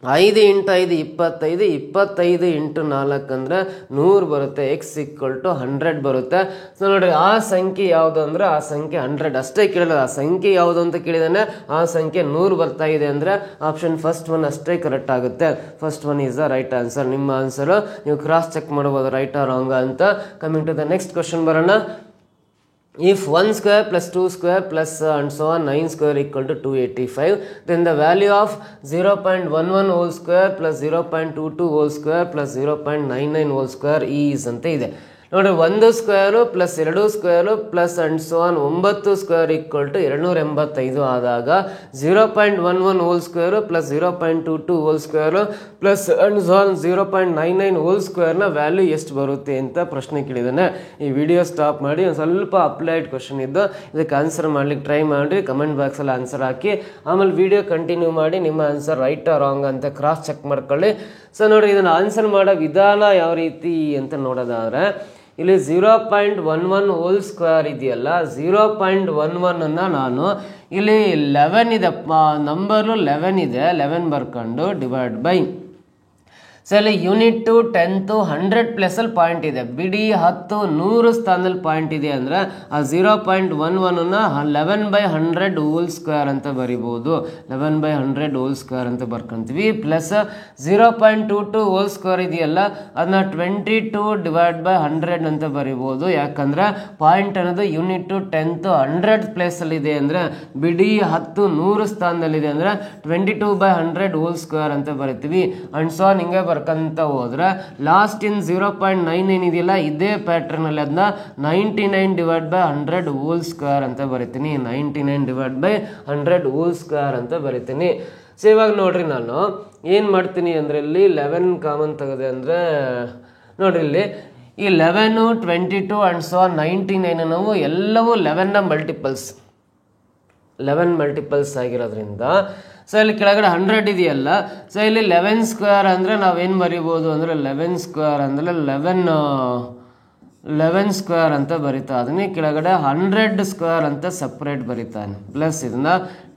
5 × 5 25, 25 × 4 ಅಂದರೆ 100 ಬರುತ್ತೆ. ಎಕ್ಸ್ ಈಕ್ವಲ್ ಟು 100 ಬರುತ್ತೆ. ಸೊ ನೋಡ್ರಿ, ಆ ಸಂಖ್ಯೆ ಯಾವುದು ಅಂದರೆ ಆ ಸಂಖ್ಯೆ 100 ಅಷ್ಟೇ ಕೇಳಿಲ್ಲ. ಆ ಸಂಖ್ಯೆ ಯಾವುದು ಅಂತ ಕೇಳಿದಾನೆ, ಆ ಸಂಖ್ಯೆ 100 ಬರ್ತಾ ಇದೆ ಅಂದರೆ ಆಪ್ಷನ್ ಫಸ್ಟ್ ಒನ್ ಅಷ್ಟೇ ಕರೆಕ್ಟ್ ಆಗುತ್ತೆ. First one is the right answer. ನಿಮ್ಮ ಆನ್ಸರು ನೀವು ಕ್ರಾಸ್ ಚೆಕ್ ಮಾಡ್ಬೋದು ರೈಟ್ ಆರ್ ರಾಂಗ್ ಅಂತ. Coming to the next question ಬರೋಣ. If 1 square plus 2 square plus and so on 9 square equal to 285, then the value of 0.11 whole square plus 0.22 whole square plus 0.99 whole square is ಅಂತ ಇದೆ. ನೋಡಿ, 1 square plus 2 square plus and so on 9 square equal to 285 ಆದಾಗ 0.11 whole square plus 0.22 whole square plus and so on 0.99 whole ಸ್ಕ್ವೇರ್ನ value ಎಷ್ಟು ಬರುತ್ತೆ ಅಂತ ಪ್ರಶ್ನೆ ಕೇಳಿದ್ದಾನೆ. ಈ ವಿಡಿಯೋ ಸ್ಟಾಪ್ ಮಾಡಿ ಒಂದು ಸ್ವಲ್ಪ ಅಪ್ಲೈಡ್ ಕ್ವಶನ್ ಇದ್ದು ಇದಕ್ಕೆ ಆನ್ಸರ್ ಮಾಡ್ಲಿಕ್ಕೆ ಟ್ರೈ ಮಾಡಿ ಕಮೆಂಟ್ ಬಾಕ್ಸಲ್ಲಿ ಆನ್ಸರ್ ಹಾಕಿ ಆಮೇಲೆ ವಿಡಿಯೋ ಕಂಟಿನ್ಯೂ ಮಾಡಿ ನಿಮ್ಮ ಆನ್ಸರ್ ರೈಟ್ ಆರ್ ರಾಂಗ್ ಅಂತ ಕ್ರಾಸ್ ಚೆಕ್ ಮಾಡ್ಕೊಳ್ಳಿ. ಸೊ ನೋಡಿ, ಇದನ್ನು ಆನ್ಸರ್ ಮಾಡೋ ವಿಧಾನ ಯಾವ ರೀತಿ ಅಂತ ನೋಡೋದಾದ್ರೆ, ಇಲ್ಲಿ 0.11 ಹೋಲ್ ಸ್ಕ್ವೇರ್ ಇದೆಯಲ್ಲ, 0.11 ನಾನು ಇಲ್ಲಿ 11 ಇದೆ, ನಂಬರು 11 ಇದೆ, 11 ಬರ್ಕೊಂಡು ಡಿವೈಡ್ ಬೈ, ಸೊ ಇಲ್ಲಿ ಯೂನಿಟ್ 10 100 ಪ್ಲಸಲ್ಲಿ ಪಾಯಿಂಟ್ ಇದೆ, ಬಿಡಿ 10 100 ಸ್ಥಾನದಲ್ಲಿ ಪಾಯಿಂಟ್ ಇದೆ ಅಂದರೆ ಆ 0.11ನ 11/100 ಹೋಲ್ ಸ್ಕ್ವೇರ್ ಅಂತ ಬರಿಬೋದು. 11/100 ಹೋಲ್ ಸ್ಕ್ವೇರ್ ಅಂತ ಬರ್ಕೊಂತೀವಿ. ಪ್ಲಸ್ 0.22 ಹೋಲ್ ಸ್ಕ್ವೇರ್ ಇದೆಯಲ್ಲ, ಅದನ್ನ 22 ಡಿವೈಡ್ ಬೈ 100 ಅಂತ ಬರಿಬೋದು. ಯಾಕಂದ್ರೆ ಪಾಯಿಂಟ್ ಅನ್ನೋದು ಯೂನಿಟ್ 10 100 ಪ್ಲೇಸಲ್ಲಿ ಇದೆ ಅಂದರೆ, ಬಿಡಿ 10 100 ಸ್ಥಾನದಲ್ಲಿದೆ ಅಂದರೆ 22/100 ಹೋಲ್ ಸ್ಕ್ವೇರ್ ಅಂತ ಬರಿತೀವಿ. ಅಂಡ್ ಸೊ ಹಿಂಗೆ ಬರ್ಕಂತ ಹೋದ್ರೆ ಲಾಸ್ಟ್ ಇನ್ 0.99 ಇದೆಯಲ್ಲ, ಇದೇ ಪ್ಯಾಟರ್ನ್ ಅಲ್ಲಿ ಅದನ್ನ 99 ಡಿವೈಡ್ ಬೈ 100 ಹೋಲ್ ಸ್ಕ್ವೇರ್ ಅಂತ ಬರಿತೀನಿ. 99 ಡಿವೈಡ್ ಬೈ 100 ಹೋಲ್ ಸ್ಕ್ವೇರ್ ಅಂತ ಬರಿತೀನಿ. ಸೊ ಇವಾಗ ನೋಡ್ರಿ, ನಾನು ಏನು ಮಾಡ್ತೀನಿ ಅಂದರೆ ಇಲ್ಲಿ 11 ಕಾಮನ್ ತೆಗೆದೆ ಅಂದರೆ ನೋಡ್ರಿ, ಇಲ್ಲಿ ಈ 11 22 ಅಂಡ್ ಸೊ 99 ನಾವು ಎಲ್ಲವೂ 11ನ ಮಲ್ಟಿಪಲ್ಸ್, 11 ಮಲ್ಟಿಪಲ್ಸ್ ಆಗಿರೋದ್ರಿಂದ ಸೊ ಇಲ್ಲಿ ಕೆಳಗಡೆ 100 ಇದೆಯಲ್ಲ, ಸೊ ಇಲ್ಲಿ 11 ಸ್ಕ್ವೇರ್ ಅಂದರೆ ನಾವೇನು ಬರಿಬೋದು ಅಂದರೆ 11 ಸ್ಕ್ವೇರ್ ಅಂದರೆ 11 ಸ್ಕ್ವೇರ್ ಅಂತ ಬರಿತಾ ಅದನ್ನೇ ಕೆಳಗಡೆ 100 ಸ್ಕ್ವೇರ್ ಅಂತ ಸಪ್ರೇಟ್ ಬರಿತಾನೆ. ಪ್ಲಸ್ ಇದನ್ನ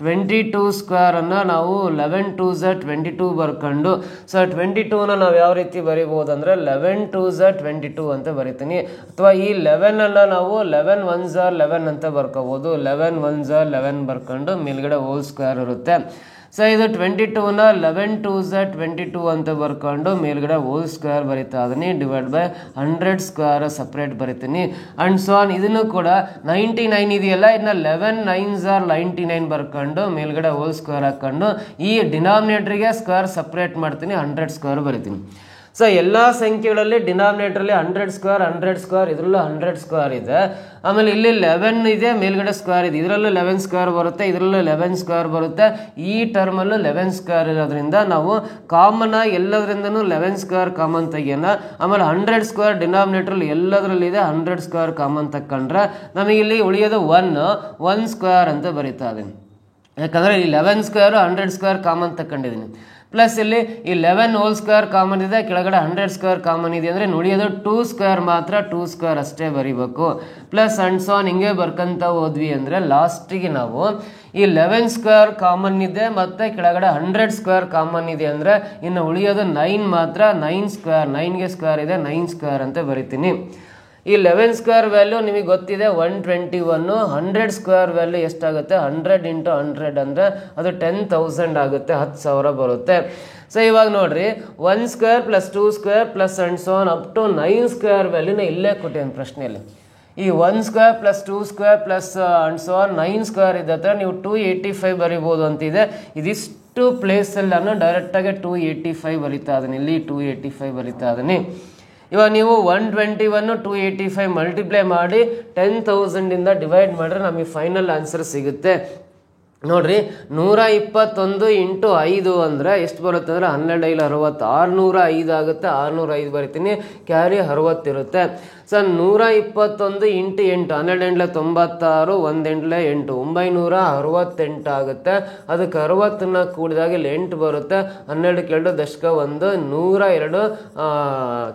22 ಸ್ಕ್ವೇರನ್ನು ನಾವು 11 2s 22 ಬರ್ಕೊಂಡು, ಸೊ 22ನ ನಾವು ಯಾವ ರೀತಿ ಬರಿಬೋದು ಅಂದರೆ 11 2s 22 ಅಂತ ಬರಿತೀನಿ. ಅಥವಾ ಈ 11ಅನ್ನು ನಾವು 11 1s 11 ಅಂತ ಬರ್ಕೋಬೋದು. 11 1s 11 ಬರ್ಕೊಂಡು ಮೇಲ್ಗಡೆ ಹೋಲ್ ಸ್ಕ್ವೇರ್ ಇರುತ್ತೆ. ಸೊ ಇದು 22ನ 11 2s 22 ಅಂತ ಬರ್ಕೊಂಡು ಮೇಲ್ಗಡೆ ಹೋಲ್ ಸ್ಕ್ವೇರ್ ಬರಿತಾ ಅದನ್ನೇ ಡಿವೈಡ್ ಬೈ 100 ಸ್ಕ್ವೇರ್ ಸಪ್ರೇಟ್ ಬರಿತೀನಿ. ಅಂಡ್ ಸೊ ಆನ್ ಇದನ್ನು ಕೂಡ 99 ಇದೆಯಲ್ಲ, ಇದನ್ನ 11 9s 99 ಬರ್ಕೊಂಡು ಮೇಲ್ಗಡೆ ಹೋಲ್ ಸ್ಕ್ವೇರ್ ಹಾಕೊಂಡು ಈ ಡಿನಾಮಿನೇಟರ್ಗೆ ಸ್ಕ್ವೇರ್ ಸಪ್ರೇಟ್ ಮಾಡ್ತೀನಿ, 100 ಸ್ಕ್ವೇರ್ ಬರಿತೀನಿ. ಸೊ ಎಲ್ಲ ಸಂಖ್ಯೆಗಳಲ್ಲಿ ಡಿನಾಮಿನೇಟರಲ್ಲಿ 100 ಸ್ಕ್ವೇರ್ ಇದರಲ್ಲೂ 100 ಸ್ಕ್ವೇರ್ ಇದೆ. ಆಮೇಲೆ ಇಲ್ಲಿ 11 ಇದೆ, ಮೇಲ್ಗಡೆ ಸ್ಕ್ವೇರ್ ಇದೆ, ಇದರಲ್ಲೂ 11 ಸ್ಕ್ವೇರ್ ಬರುತ್ತೆ, ಇದರಲ್ಲೂ 11 ಸ್ಕ್ವೇರ್ ಬರುತ್ತೆ, ಈ ಟರ್ಮಲ್ಲೂ 11 ಸ್ಕ್ವೇರ್ ಇರೋದ್ರಿಂದ ನಾವು ಕಾಮನ್ ಆಗಿ ಎಲ್ಲದರಿಂದನೂ 11 ಸ್ಕ್ವೇರ್ ಕಾಮನ್ ತೆಗಿಯೋಣ. ಆಮೇಲೆ 100 ಸ್ಕ್ವೇರ್ ಡಿನಾಮಿನೇಟರ್ ಎಲ್ಲದರಲ್ಲಿದೆ, 100 ಸ್ಕ್ವೇರ್ ಕಾಮನ್ ತಕೊಂಡ್ರೆ ನಮಗೆ ಇಲ್ಲಿ ಉಳಿಯೋದು 1 ಸ್ಕ್ವೇರ್ ಅಂತ ಬರೀತಾ ಇದೀನಿ. ಯಾಕಂದರೆ ಈ 11 ಸ್ಕ್ವೇರು 100 ಸ್ಕ್ವೇರ್ ಕಾಮನ್ ತಗೊಂಡಿದ್ದೀನಿ. ಪ್ಲಸ್ ಇಲ್ಲಿ ಈ 11 ಹೋಲ್ ಸ್ಕ್ವೇರ್ ಕಾಮನ್ ಇದೆ, ಕೆಳಗಡೆ 100 ಸ್ಕ್ವೇರ್ ಕಾಮನ್ ಇದೆ ಅಂದರೆ ಉಳಿಯೋದು 2 ಸ್ಕ್ವೇರ್ ಮಾತ್ರ, 2 ಸ್ಕ್ವೇರ್ ಅಷ್ಟೇ ಬರೀಬೇಕು. ಪ್ಲಸ್ ಅಂಡ್ ಸೊ ಹಿಂಗೆ ಬರ್ಕೊಂತ ಹೋದ್ವಿ ಅಂದರೆ ಲಾಸ್ಟಿಗೆ ನಾವು ಈ 11 ಸ್ಕ್ವೇರ್ ಕಾಮನ್ ಇದೆ ಮತ್ತು ಕೆಳಗಡೆ 100 ಸ್ಕ್ವೇರ್ ಕಾಮನ್ ಇದೆ ಅಂದರೆ ಇನ್ನು ಉಳಿಯೋದು 9 ಮಾತ್ರ. 9 ಸ್ಕ್ವೇರ್, 9ಗೆ ಸ್ಕ್ವೇರ್ ಇದೆ, 9 ಸ್ಕ್ವೇರ್ ಅಂತ ಬರಿತೀನಿ. ಈ 11 ಸ್ಕ್ವೇರ್ ವ್ಯಾಲ್ಯೂ ನಿಮಗೆ ಗೊತ್ತಿದೆ 121. 100 ಸ್ಕ್ವೇರ್ ವ್ಯಾಲ್ಯೂ ಎಷ್ಟಾಗುತ್ತೆ? 100 × 100 ಅಂದರೆ ಅದು 10,000 ಆಗುತ್ತೆ, 10,000 ಬರುತ್ತೆ. ಸೊ ಇವಾಗ ನೋಡ್ರಿ 1 square plus 2 square plus and so on up to 9 square ವ್ಯಾಲ್ಯೂನ ಇಲ್ಲೇ ಕೊಟ್ಟಿದ್ದೀನಿ ಪ್ರಶ್ನೆಯಲ್ಲಿ. ಈ 1 square plus 2 square plus and so on 9 square ಇದ್ದ ನೀವು 285 ಬರಿಬೋದು ಅಂತಿದೆ. ಇದಿಷ್ಟು ಪ್ಲೇಸಲ್ಲಿ ನಾನು ಡೈರೆಕ್ಟಾಗಿ 285 ಬರಿತಾ ಇದೀನಿ, ಇಲ್ಲಿ 285 ಬರಿತಾ ಇದೀನಿ. ಇವಾಗ ನೀವು 121 285 ಮಲ್ಟಿಪ್ಲೈ ಮಾಡಿ 10,000 ಡಿವೈಡ್ ಮಾಡಿದ್ರೆ ನಮಗೆ ಫೈನಲ್ ಆನ್ಸರ್ ಸಿಗುತ್ತೆ. ನೋಡ್ರಿ 121 × 5 ಅಂದರೆ ಎಷ್ಟು ಬರುತ್ತೆ ಅಂದರೆ 12 × 60, 605 ಆಗುತ್ತೆ. 605 ಬರಿತೀನಿ, ಕ್ಯಾರಿ 60 ಇರುತ್ತೆ. ಸೊ 121 × 8, 12 × 96, 1 × 8, 968 ಆಗುತ್ತೆ. ಅದಕ್ಕೆ 60ನ್ನ ಕೂಡಿದಾಗ ಇಲ್ಲಿ 8 ಬರುತ್ತೆ. 12 2 ದಶಕ 1, 102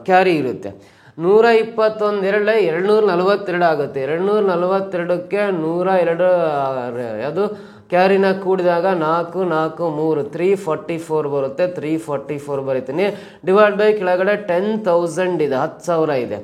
ಕ್ಯಾರಿ ಇರುತ್ತೆ. 121 242 ಆಗುತ್ತೆ. 242ಕ್ಕೆ 102 ಅದು ಕ್ಯಾರಿನ ಕೂಡಿದಾಗ 4 4 3 344 ಬರುತ್ತೆ. 344 ಬರೀತೀನಿ. ಡಿವೈಡ್ ಬೈ ಕೆಳಗಡೆ 10,000 ಇದೆ, 10,000 ಇದೆ.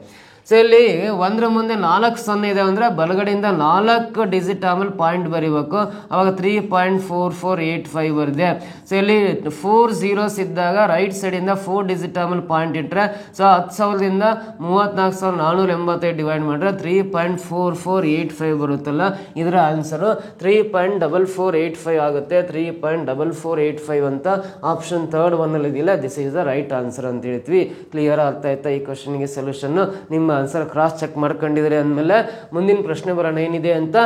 ಸೊ ಇಲ್ಲಿ 1ರ ಮುಂದೆ 4 0 ಇದೆ ಅಂದರೆ ಬಲಗಡೆಯಿಂದ 4 ಡಿಜಿಟ್ ಆಮೇಲೆ ಪಾಯಿಂಟ್ ಬರೀಬೇಕು. ಅವಾಗ 3.4485 ಬರಿದೆ. ಸೊ ಇಲ್ಲಿ 4 zeros ಇದ್ದಾಗ ರೈಟ್ ಸೈಡಿಂದ 4 ಡಿಜಿಟ್ ಆಮೇಲೆ ಪಾಯಿಂಟ್ ಇಟ್ಟರೆ ಸೊ 10,000ದಿಂದ 34,485 ಡಿವೈಡ್ ಮಾಡಿದ್ರೆ 3.4485 ಬರುತ್ತಲ್ಲ, ಇದರ ಆನ್ಸರು 3.4485 ಆಗುತ್ತೆ. 3.4485 ಅಂತ ಆಪ್ಷನ್ 3rd ಒನ್ನಲ್ಲಿ ಇದೆಯಲ್ಲ, this is the right answer ಅಂತ ಹೇಳ್ತೀವಿ. ಕ್ಲಿಯರ್ ಅರ್ಥ ಆಯ್ತಾ ಈ ಕ್ವಶನ್ಗೆ ಸೊಲ್ಯೂಷನ್ನು? ನಿಮ್ಮ ಆನ್ಸರ್ ಕ್ರಾಸ್ ಚೆಕ್ ಮಾಡ್ಕೊಂಡಿದ್ರೆ ಅಂದಮೇಲೆ ಮುಂದಿನ ಪ್ರಶ್ನೆ ಬರೋಣ ಏನಿದೆ ಅಂತ.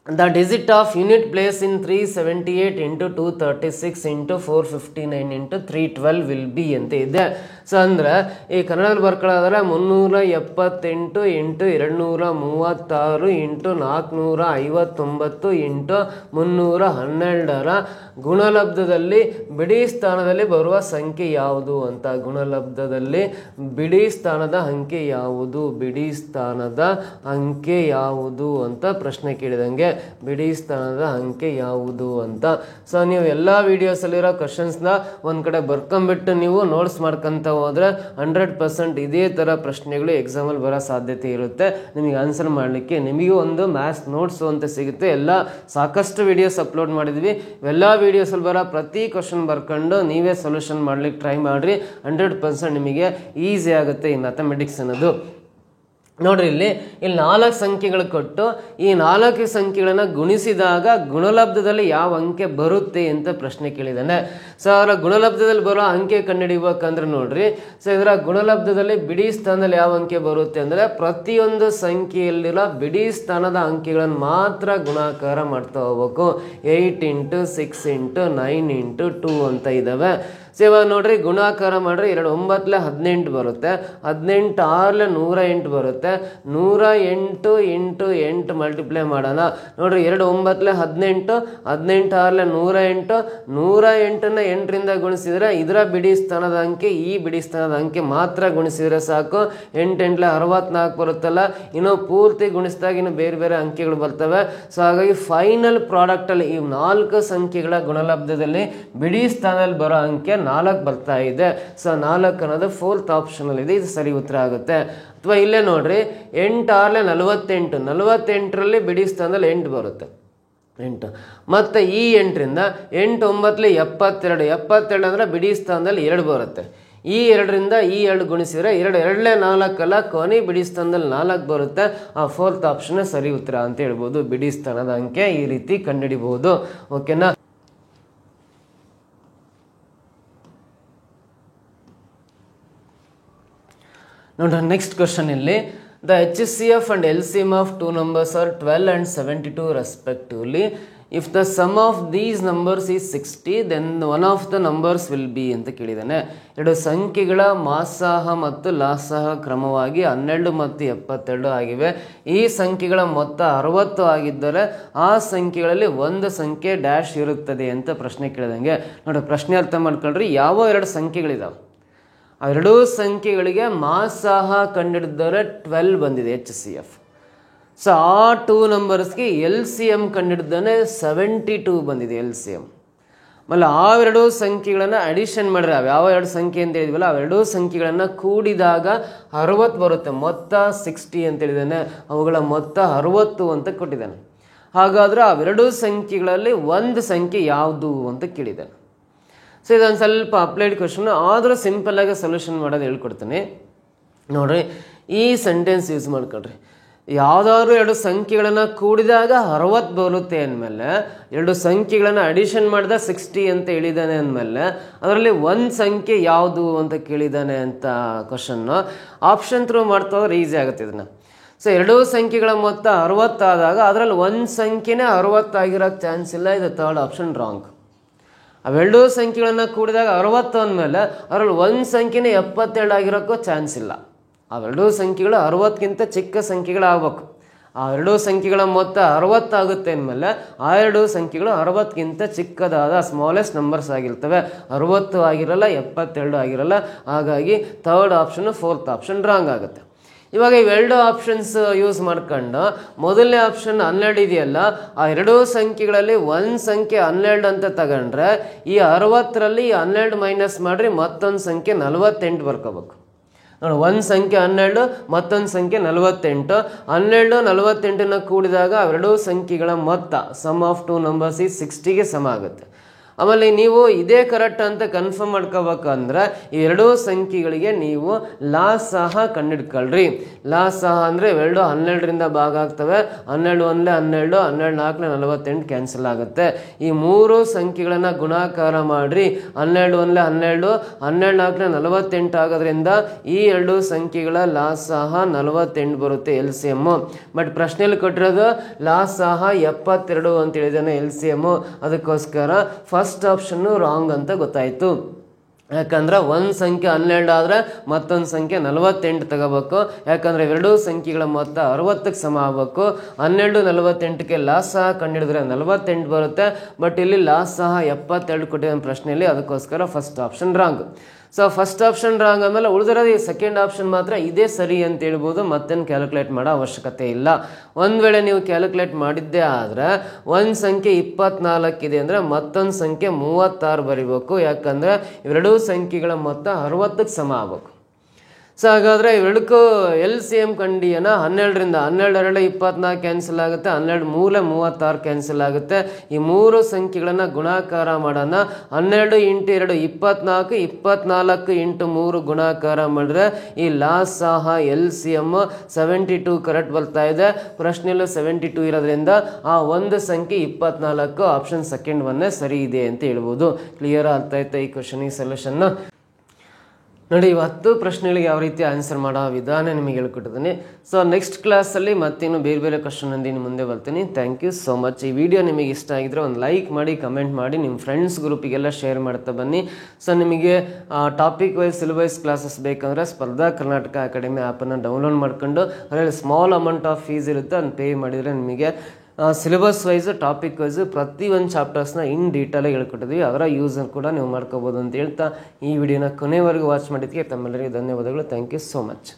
The digit of unit place in 378 × 236 × 459 × 312 will be ಅಂತ ಇದೆ. ಸೊ ಅಂದ್ರೆ ಈ ಕನ್ನಡದಲ್ಲಿ ಬರ್ಕೊಳ್ಳೋದಾದ್ರೆ 378 × 236 × 459 × 312 ಗುಣಲಬ್ಧದಲ್ಲಿ ಬಿಡಿ ಸ್ಥಾನದಲ್ಲಿ ಬರುವ ಸಂಖ್ಯೆ ಯಾವುದು ಅಂತ. ಗುಣಲಬ್ಧದಲ್ಲಿ ಬಿಡಿ ಸ್ಥಾನದ ಅಂಕೆ ಯಾವುದು, ಬಿಡಿ ಸ್ಥಾನದ ಅಂಕೆ ಯಾವುದು ಅಂತ ಪ್ರಶ್ನೆ ಕೇಳಿದಂಗೆ, ಬಿಡಿ ಸ್ಥಾನದ ಅಂಕೆ ಯಾವುದು ಅಂತ. ಸೊ ನೀವು ಎಲ್ಲ ವಿಡಿಯೋಸಲ್ಲಿರೋ ಕ್ವಶನ್ಸ್ನ ಒಂದು ಕಡೆ ಬರ್ಕೊಂಬಿಟ್ಟು ನೀವು ನೋಟ್ಸ್ ಮಾಡ್ಕೊಂತ ಹೋದರೆ 100% ಇದೇ ಥರ ಪ್ರಶ್ನೆಗಳು ಎಕ್ಸಾಮಲ್ಲಿ ಬರೋ ಸಾಧ್ಯತೆ ಇರುತ್ತೆ. ನಿಮಗೆ ಆನ್ಸರ್ ಮಾಡಲಿಕ್ಕೆ ನಿಮಗೂ ಒಂದು ಮ್ಯಾಥ್ಸ್ ನೋಟ್ಸು ಅಂತ ಸಿಗುತ್ತೆ. ಎಲ್ಲ ಸಾಕಷ್ಟು ವಿಡಿಯೋಸ್ ಅಪ್ಲೋಡ್ ಮಾಡಿದ್ವಿ. ಎಲ್ಲ ವಿಡಿಯೋಸಲ್ಲಿ ಬರೋ ಪ್ರತಿ ಕ್ವಶನ್ ಬರ್ಕೊಂಡು ನೀವೇ ಸೊಲ್ಯೂಷನ್ ಮಾಡ್ಲಿಕ್ಕೆ ಟ್ರೈ ಮಾಡಿರಿ. 100% ನಿಮಗೆ ಈಸಿ ಆಗುತ್ತೆ ಈ ಮ್ಯಾಥಮೆಟಿಕ್ಸ್ ಅನ್ನೋದು. ನೋಡ್ರಿ ಇಲ್ಲಿ 4 ಸಂಖ್ಯೆಗಳು ಕೊಟ್ಟು ಈ 4 ಸಂಖ್ಯೆಗಳನ್ನು ಗುಣಿಸಿದಾಗ ಗುಣಲಬ್ಧದಲ್ಲಿ ಯಾವ ಅಂಕೆ ಬರುತ್ತೆ ಅಂತ ಪ್ರಶ್ನೆ ಕೇಳಿದ್ದಾನೆ. ಸೊ ಅವರ ಗುಣಲಬ್ಧದಲ್ಲಿ ಬರೋ ಅಂಕೆ ಕಂಡುಹಿಡಿಬೇಕಂದ್ರೆ ನೋಡ್ರಿ, ಸೊ ಇದರ ಗುಣಲಬ್ಧದಲ್ಲಿ ಬಿಡಿ ಸ್ಥಾನದಲ್ಲಿ ಯಾವ ಅಂಕೆ ಬರುತ್ತೆ ಅಂದರೆ ಪ್ರತಿಯೊಂದು ಸಂಖ್ಯೆಯಲ್ಲಿರೋ ಬಿಡಿ ಸ್ಥಾನದ ಅಂಕೆಗಳನ್ನು ಮಾತ್ರ ಗುಣಾಕಾರ ಮಾಡ್ತಾ ಹೋಗ್ಬೇಕು. 8 × 6 × 9 × 2 ಅಂತ ಇದ್ದಾವೆ. ಸೊ ಇವಾಗ ನೋಡ್ರಿ ಗುಣಾಕಾರ ಮಾಡ್ರೆ 2 9 18 ಬರುತ್ತೆ. 18 6 108 ಬರುತ್ತೆ. 108 × 8 ಮಲ್ಟಿಪ್ಲೈ ಮಾಡೋಣ. ನೋಡ್ರಿ 2 9 18, 18 6 108, 108ನ 8ರಿಂದ ಗುಣಿಸಿದ್ರೆ ಇದರ ಬಿಡಿ ಸ್ಥಾನದ ಅಂಕೆ ಈ ಬಿಡಿ ಸ್ಥಾನದ ಅಂಕೆ ಮಾತ್ರ ಗುಣಿಸಿದ್ರೆ ಸಾಕು. 8 8 64 ಬರುತ್ತಲ್ಲ. ಇನ್ನು ಪೂರ್ತಿ ಗುಣಿಸಿದಾಗ ಇನ್ನು ಬೇರೆ ಬೇರೆ ಅಂಕೆಗಳು ಬರ್ತವೆ. ಸೊ ಹಾಗಾಗಿ ಫೈನಲ್ ಪ್ರಾಡಕ್ಟಲ್ಲಿ ಈ 4 ಸಂಖ್ಯೆಗಳ ಗುಣಲಬ್ಧದಲ್ಲಿ ಬಿಡಿ ಸ್ಥಾನದಲ್ಲಿ ಬರೋ ಅಂಕೆ 4 ಬರ್ತಾ ಇದೆ. ಸೊ 4 ಅನ್ನೋದು 4th ಆಪ್ಷನಲ್ಲಿ ಇದೆ, ಇದು ಸರಿ ಉತ್ತರ ಆಗುತ್ತೆ. ಅಥವಾ ಇಲ್ಲೇ ನೋಡ್ರಿ 8 6 48, 48ರಲ್ಲಿ ಬಿಡಿ ಸ್ಥಾನದಲ್ಲಿ 8 ಬರುತ್ತೆ, 8. ಮತ್ತು ಈ 8ರಿಂದ 8 9 72, 72 ಅಂದರೆ ಬಿಡಿ ಸ್ಥಾನದಲ್ಲಿ 2 ಬರುತ್ತೆ. ಈ 2ರಿಂದ ಈ 2 ಗುಣಿಸಿದ್ರೆ 2 2 4 ಅಲ್ಲ, ಕೊನೆ ಬಿಡಿ ಸ್ಥಾನದಲ್ಲಿ 4 ಬರುತ್ತೆ. ಆ 4th ಆಪ್ಷನ್ ಸರಿ ಉತ್ತರ ಅಂತ ಹೇಳ್ಬೋದು. ಬಿಡಿ ಸ್ಥಾನದ ಅಂಕೆ ಈ ರೀತಿ ಕಂಡುಹಿಡಿಬಹುದು. ಓಕೆನಾ? ನೋಡ್ರಿ ನೆಕ್ಸ್ಟ್ ಕ್ವಶನ್ ಇಲ್ಲಿ the HCF and LCM of two numbers are 12 and 72 respectively. If the sum of these numbers is 60, then one of the numbers will be ಅಂತ ಕೇಳಿದ್ದಾನೆ. ಎರಡು ಸಂಖ್ಯೆಗಳ ಮಾಸಾಹ ಮತ್ತು ಲಾಸಾಹ ಕ್ರಮವಾಗಿ 12 ಮತ್ತು 72 ಆಗಿವೆ. ಈ ಸಂಖ್ಯೆಗಳ ಮೊತ್ತ 60 ಆಗಿದ್ದರೆ ಆ ಸಂಖ್ಯೆಗಳಲ್ಲಿ ಒಂದು ಸಂಖ್ಯೆ ಡ್ಯಾಶ್ ಇರುತ್ತದೆ ಅಂತ ಪ್ರಶ್ನೆ ಕೇಳಿದಂಗೆ. ನೋಡಿ ಪ್ರಶ್ನೆ ಅರ್ಥ ಮಾಡ್ಕೊಳ್ರಿ. ಯಾವ ಎರಡು ಸಂಖ್ಯೆಗಳಿದಾವೆ, ಆ ಎರಡೂ ಸಂಖ್ಯೆಗಳಿಗೆ ಮಾಸಾಹ ಕಂಡುಹಿಡಿದರೆ 12 ಬಂದಿದೆ HCF. ಸೊ ಆ ಟೂ ನಂಬರ್ಸ್ಗೆ LCM ಕಂಡುಹಿಡಿದಾನೆ 72 ಬಂದಿದೆ LCM. ಆಮೇಲೆ ಅವೆರಡೂ ಸಂಖ್ಯೆಗಳನ್ನು ಅಡಿಷನ್ ಮಾಡಿದ್ರೆ ಯಾವ ಎರಡು ಸಂಖ್ಯೆ ಅಂತ ಹೇಳಿದ್ವಲ್ಲ ಅವೆರಡೂ ಸಂಖ್ಯೆಗಳನ್ನು ಕೂಡಿದಾಗ 60 ಬರುತ್ತೆ. ಮೊತ್ತ 60 ಅಂತ ಹೇಳಿದ್ದಾನೆ, ಅವುಗಳ ಮೊತ್ತ 60 ಅಂತ ಕೊಟ್ಟಿದ್ದಾನೆ. ಹಾಗಾದರೆ ಅವೆರಡೂ ಸಂಖ್ಯೆಗಳಲ್ಲಿ ಒಂದು ಸಂಖ್ಯೆ ಯಾವುದು ಅಂತ ಕೇಳಿದ್ದಾನೆ. ಸೊ ಇದೊಂದು ಸ್ವಲ್ಪ ಅಪ್ಲೈಡ್ ಕ್ವಶನ್, ಆದರೂ ಸಿಂಪಲ್ಲಾಗಿ ಸೊಲ್ಯೂಷನ್ ಮಾಡೋದು ಹೇಳ್ಕೊಡ್ತೀನಿ ನೋಡ್ರಿ. ಈ ಸೆಂಟೆನ್ಸ್ ಯೂಸ್ ಮಾಡ್ಕೊಳ್ರಿ. ಯಾವುದಾದ್ರು ಎರಡು ಸಂಖ್ಯೆಗಳನ್ನು ಕೂಡಿದಾಗ 60 ಬರುತ್ತೆ ಅಂದಮೇಲೆ ಎರಡು ಸಂಖ್ಯೆಗಳನ್ನು ಅಡಿಷನ್ ಮಾಡಿದ 60 ಅಂತ ಹೇಳಿದ್ದಾನೆ ಅಂದಮೇಲೆ ಅದರಲ್ಲಿ ಒಂದು ಸಂಖ್ಯೆ ಯಾವುದು ಅಂತ ಕೇಳಿದ್ದಾನೆ ಅಂತ ಕ್ವಶನ್ನು. ಆಪ್ಷನ್ ಥ್ರೂ ಮಾಡ್ತಾ ಹೋದ್ರೆ ಈಸಿ ಆಗುತ್ತೆ ಇದನ್ನು. ಸೊ ಎರಡೂ ಸಂಖ್ಯೆಗಳ ಮೊತ್ತ 60 ಆದಾಗ ಅದರಲ್ಲಿ ಒಂದು ಸಂಖ್ಯೆನೇ 60 ಆಗಿರೋಕ್ಕೆ ಚಾನ್ಸ್ ಇಲ್ಲ. ಇದು ಥರ್ಡ್ ಆಪ್ಷನ್ ರಾಂಗ್. ಅವೆರಡೂ ಸಂಖ್ಯೆಗಳನ್ನು ಕೂಡಿದಾಗ 60 ಅಂದಮೇಲೆ ಅದರಲ್ಲಿ ಒಂದು ಸಂಖ್ಯೆನೇ 72 ಆಗಿರೋಕ್ಕೂ ಚಾನ್ಸ್ ಇಲ್ಲ. ಅವೆರಡೂ ಸಂಖ್ಯೆಗಳು 60ಕ್ಕಿಂತ ಚಿಕ್ಕ ಸಂಖ್ಯೆಗಳಾಗಬೇಕು. ಆ ಎರಡೂ ಸಂಖ್ಯೆಗಳ ಮೊತ್ತ 60 ಆಗುತ್ತೆ ಅಂದಮೇಲೆ ಆ ಎರಡೂ ಸಂಖ್ಯೆಗಳು 60ಕ್ಕಿಂತ ಚಿಕ್ಕದಾದ ಸ್ಮಾಲೆಸ್ಟ್ ನಂಬರ್ಸ್ ಆಗಿರ್ತವೆ. 60 ಆಗಿರಲ್ಲ, 72 ಆಗಿರಲ್ಲ. ಹಾಗಾಗಿ third option fourth option wrong ಆಗುತ್ತೆ. ಇವಾಗ ಇವೆರಡು ಆಪ್ಷನ್ಸ್ ಯೂಸ್ ಮಾಡ್ಕೊಂಡು ಮೊದಲನೇ ಆಪ್ಷನ್ 12 ಇದೆಯಲ್ಲ, ಆ ಎರಡೂ ಸಂಖ್ಯೆಗಳಲ್ಲಿ ಒಂದು ಸಂಖ್ಯೆ 12 ಅಂತ ತಗೊಂಡ್ರೆ ಈ 60ರಲ್ಲಿ 12 ಮೈನಸ್ ಮಾಡಿರಿ ಮತ್ತೊಂದು ಸಂಖ್ಯೆ 48 ಬರ್ಕೋಬೇಕು. ನೋಡಿ, ಒಂದು ಸಂಖ್ಯೆ 12 ಮತ್ತೊಂದು ಸಂಖ್ಯೆ 48. 12 48ನ ಕೂಡಿದಾಗ ಎರಡೂ ಸಂಖ್ಯೆಗಳ ಮೊತ್ತ ಸಮ್ ಆಫ್ ಟೂ ನಂಬರ್ಸ್ ಈ 60ಗೆ ಸಮ ಆಗುತ್ತೆ. ಆಮೇಲೆ ನೀವು ಇದೇ ಕರೆಕ್ಟ್ ಅಂತ ಕನ್ಫರ್ಮ್ ಮಾಡ್ಕೋಬೇಕಂದ್ರೆ ಈ ಎರಡೂ ಸಂಖ್ಯೆಗಳಿಗೆ ನೀವು ಲಾಸಾಹ ಕಂಡಿಡ್ಕೊಳ್ರಿ. ಲಾಸಾಹ ಅಂದರೆ ಇವೆರಡು 12ರಿಂದ ಭಾಗ ಆಗ್ತವೆ. 12 1 12, 12 4 48 ಕ್ಯಾನ್ಸಲ್ ಆಗುತ್ತೆ. ಈ ಮೂರು ಸಂಖ್ಯೆಗಳನ್ನು ಗುಣಾಕಾರ ಮಾಡಿರಿ. 12 1 12, 12 4 48 ಆಗೋದ್ರಿಂದ ಈ ಎರಡು ಸಂಖ್ಯೆಗಳ ಲಾಸಾಹ 48 ಬರುತ್ತೆ LCM. ಬಟ್ ಪ್ರಶ್ನೆಯಲ್ಲಿ ಕೊಟ್ಟಿರೋದು ಲಾಸಾಹ 72 ಅಂತ ಹೇಳಿದಾನೆ LCM. ಅದಕ್ಕೋಸ್ಕರ ಫಸ್ಟ್ ಆಪ್ಷನ್ನು ರಾಂಗ್ ಅಂತ ಗೊತ್ತಾಯಿತು. ಯಾಕಂದ್ರೆ ಒಂದು ಸಂಖ್ಯೆ 12 ಆದರೆ ಮತ್ತೊಂದು ಸಂಖ್ಯೆ 48 ತಗೋಬೇಕು. ಯಾಕಂದರೆ ಎರಡೂ ಸಂಖ್ಯೆಗಳ ಮೊತ್ತ 60ಕ್ಕೆ ಸಮ ಆಗಬೇಕು. 12 48ಕ್ಕೆ ಲಾಸಾಹ ಕಂಡಿಡಿದ್ರೆ 48 ಬರುತ್ತೆ. ಬಟ್ ಇಲ್ಲಿ ಲಾಸಾಹ 72 ಕೊಟ್ಟಿರೋ ಪ್ರಶ್ನೆಯಲ್ಲಿ, ಅದಕ್ಕೋಸ್ಕರ first option wrong. So first option wrong ಆಮೇಲೆ ಉಳಿದಿರೋದು ಈ ಸೆಕೆಂಡ್ ಆಪ್ಷನ್ ಮಾತ್ರ ಇದೇ ಸರಿ ಅಂತ ಹೇಳ್ಬೋದು. ಮತ್ತೇನು ಕ್ಯಾಲ್ಕುಲೇಟ್ ಮಾಡೋ ಅವಶ್ಯಕತೆ ಇಲ್ಲ. ಒಂದು ವೇಳೆ ನೀವು ಕ್ಯಾಲ್ಕುಲೇಟ್ ಮಾಡಿದ್ದೇ ಆದರೆ ಒಂದು ಸಂಖ್ಯೆ 24 ಇದೆ ಅಂದರೆ ಮತ್ತೊಂದು ಸಂಖ್ಯೆ 36 ಬರಿಬೇಕು. ಯಾಕಂದರೆ ಇವೆರಡೂ ಸಂಖ್ಯೆಗಳ ಮೊತ್ತ 60ಕ್ಕೆ ಸಮ ಆಗಬೇಕು. ಸೊ ಹಾಗಾದರೆ ಇವೆರಡಕ್ಕೂ LCM ಕಂಡಿಯನ 12ರಿಂದ 12 2 24 ಕ್ಯಾನ್ಸಲ್ ಆಗುತ್ತೆ. 12 3 36 ಕ್ಯಾನ್ಸಲ್ ಆಗುತ್ತೆ. ಈ ಮೂರು ಸಂಖ್ಯೆಗಳನ್ನು ಗುಣಾಕಾರ ಮಾಡೋಣ. 12 × 2 24, 24 × 3 ಗುಣಾಕಾರ ಮಾಡಿದ್ರೆ ಈ ಲಾಸಾಹ LCM 72 ಕರೆಕ್ಟ್ ಬರ್ತಾ ಇದೆ. ಪ್ರಶ್ನೆಯಲ್ಲೂ 72 ಇರೋದ್ರಿಂದ ಆ ಒಂದು ಸಂಖ್ಯೆ 24 ಆಪ್ಷನ್ ಸೆಕೆಂಡ್ ಒನ್ನೇ ಸರಿ ಇದೆ ಅಂತ ಹೇಳ್ಬೋದು. ಕ್ಲಿಯರ್ ಆಗ್ತಾ ಇತ್ತು ಈ ಕ್ವಶನಿಗೆ ಸೊಲ್ಯೂಷನ್. ನೋಡಿ, ಇವತ್ತು ಪ್ರಶ್ನೆಗಳಿಗೆ ಯಾವ ರೀತಿ ಆನ್ಸರ್ ಮಾಡೋ ವಿಧಾನ ನಿಮಗೆ ಹೇಳ್ಕೊಟ್ಟಿದ್ದೀನಿ. ಸೊ ನೆಕ್ಸ್ಟ್ ಕ್ಲಾಸಲ್ಲಿ ಮತ್ತೇನು ಬೇರೆ ಬೇರೆ ಕ್ವಶನ್ ಅಂದಿನ ಮುಂದೆ ಬರ್ತೀನಿ. Thank you so much. ಈ ವಿಡಿಯೋ ನಿಮಗೆ ಇಷ್ಟ ಆಗಿದ್ರೆ ಒಂದು ಲೈಕ್ ಮಾಡಿ, ಕಮೆಂಟ್ ಮಾಡಿ, ನಿಮ್ಮ ಫ್ರೆಂಡ್ಸ್ ಗ್ರೂಪಿಗೆಲ್ಲ ಶೇರ್ ಮಾಡ್ತಾ ಬನ್ನಿ. ಸೊ ನಿಮಗೆ ಟಾಪಿಕ್ ವೈಸ್ ಸಿಲೆಬಸ್ ಕ್ಲಾಸಸ್ ಬೇಕಂದರೆ ಸ್ಪರ್ಧಾ ಕರ್ನಾಟಕ ಅಕಾಡೆಮಿ ಆ್ಯಪನ್ನು ಡೌನ್ಲೋಡ್ ಮಾಡ್ಕೊಂಡು ಅದರಲ್ಲಿ ಸ್ಮಾಲ್ ಅಮೌಂಟ್ ಆಫ್ ಫೀಸ್ ಇರುತ್ತೆ, ಅದನ್ನು ಪೇ ಮಾಡಿದರೆ ನಿಮಗೆ ಸಿಲೆಬಸ್ ವೈಸು ಟಾಪಿಕ್ ವೈಸು ಪ್ರತಿಯೊಂದು ಚಾಪ್ಟರ್ಸ್ನ ಇನ್ ಡೀಟೇಲಾಗಿ ಹೇಳ್ಕೊಟ್ಟಿದ್ವಿ. ಅದರ ಯೂಸ್ ಕೂಡ ನೀವು ಮಾಡ್ಕೋಬೋದು ಅಂತ ಹೇಳ್ತಾ ಈ ವಿಡಿಯೋನ ಕೊನೆವರೆಗೂ ವಾಚ್ ಮಾಡಿದ್ದಕ್ಕೆ ತಮ್ಮೆಲ್ಲರಿಗೂ ಧನ್ಯವಾದಗಳು. Thank you so much.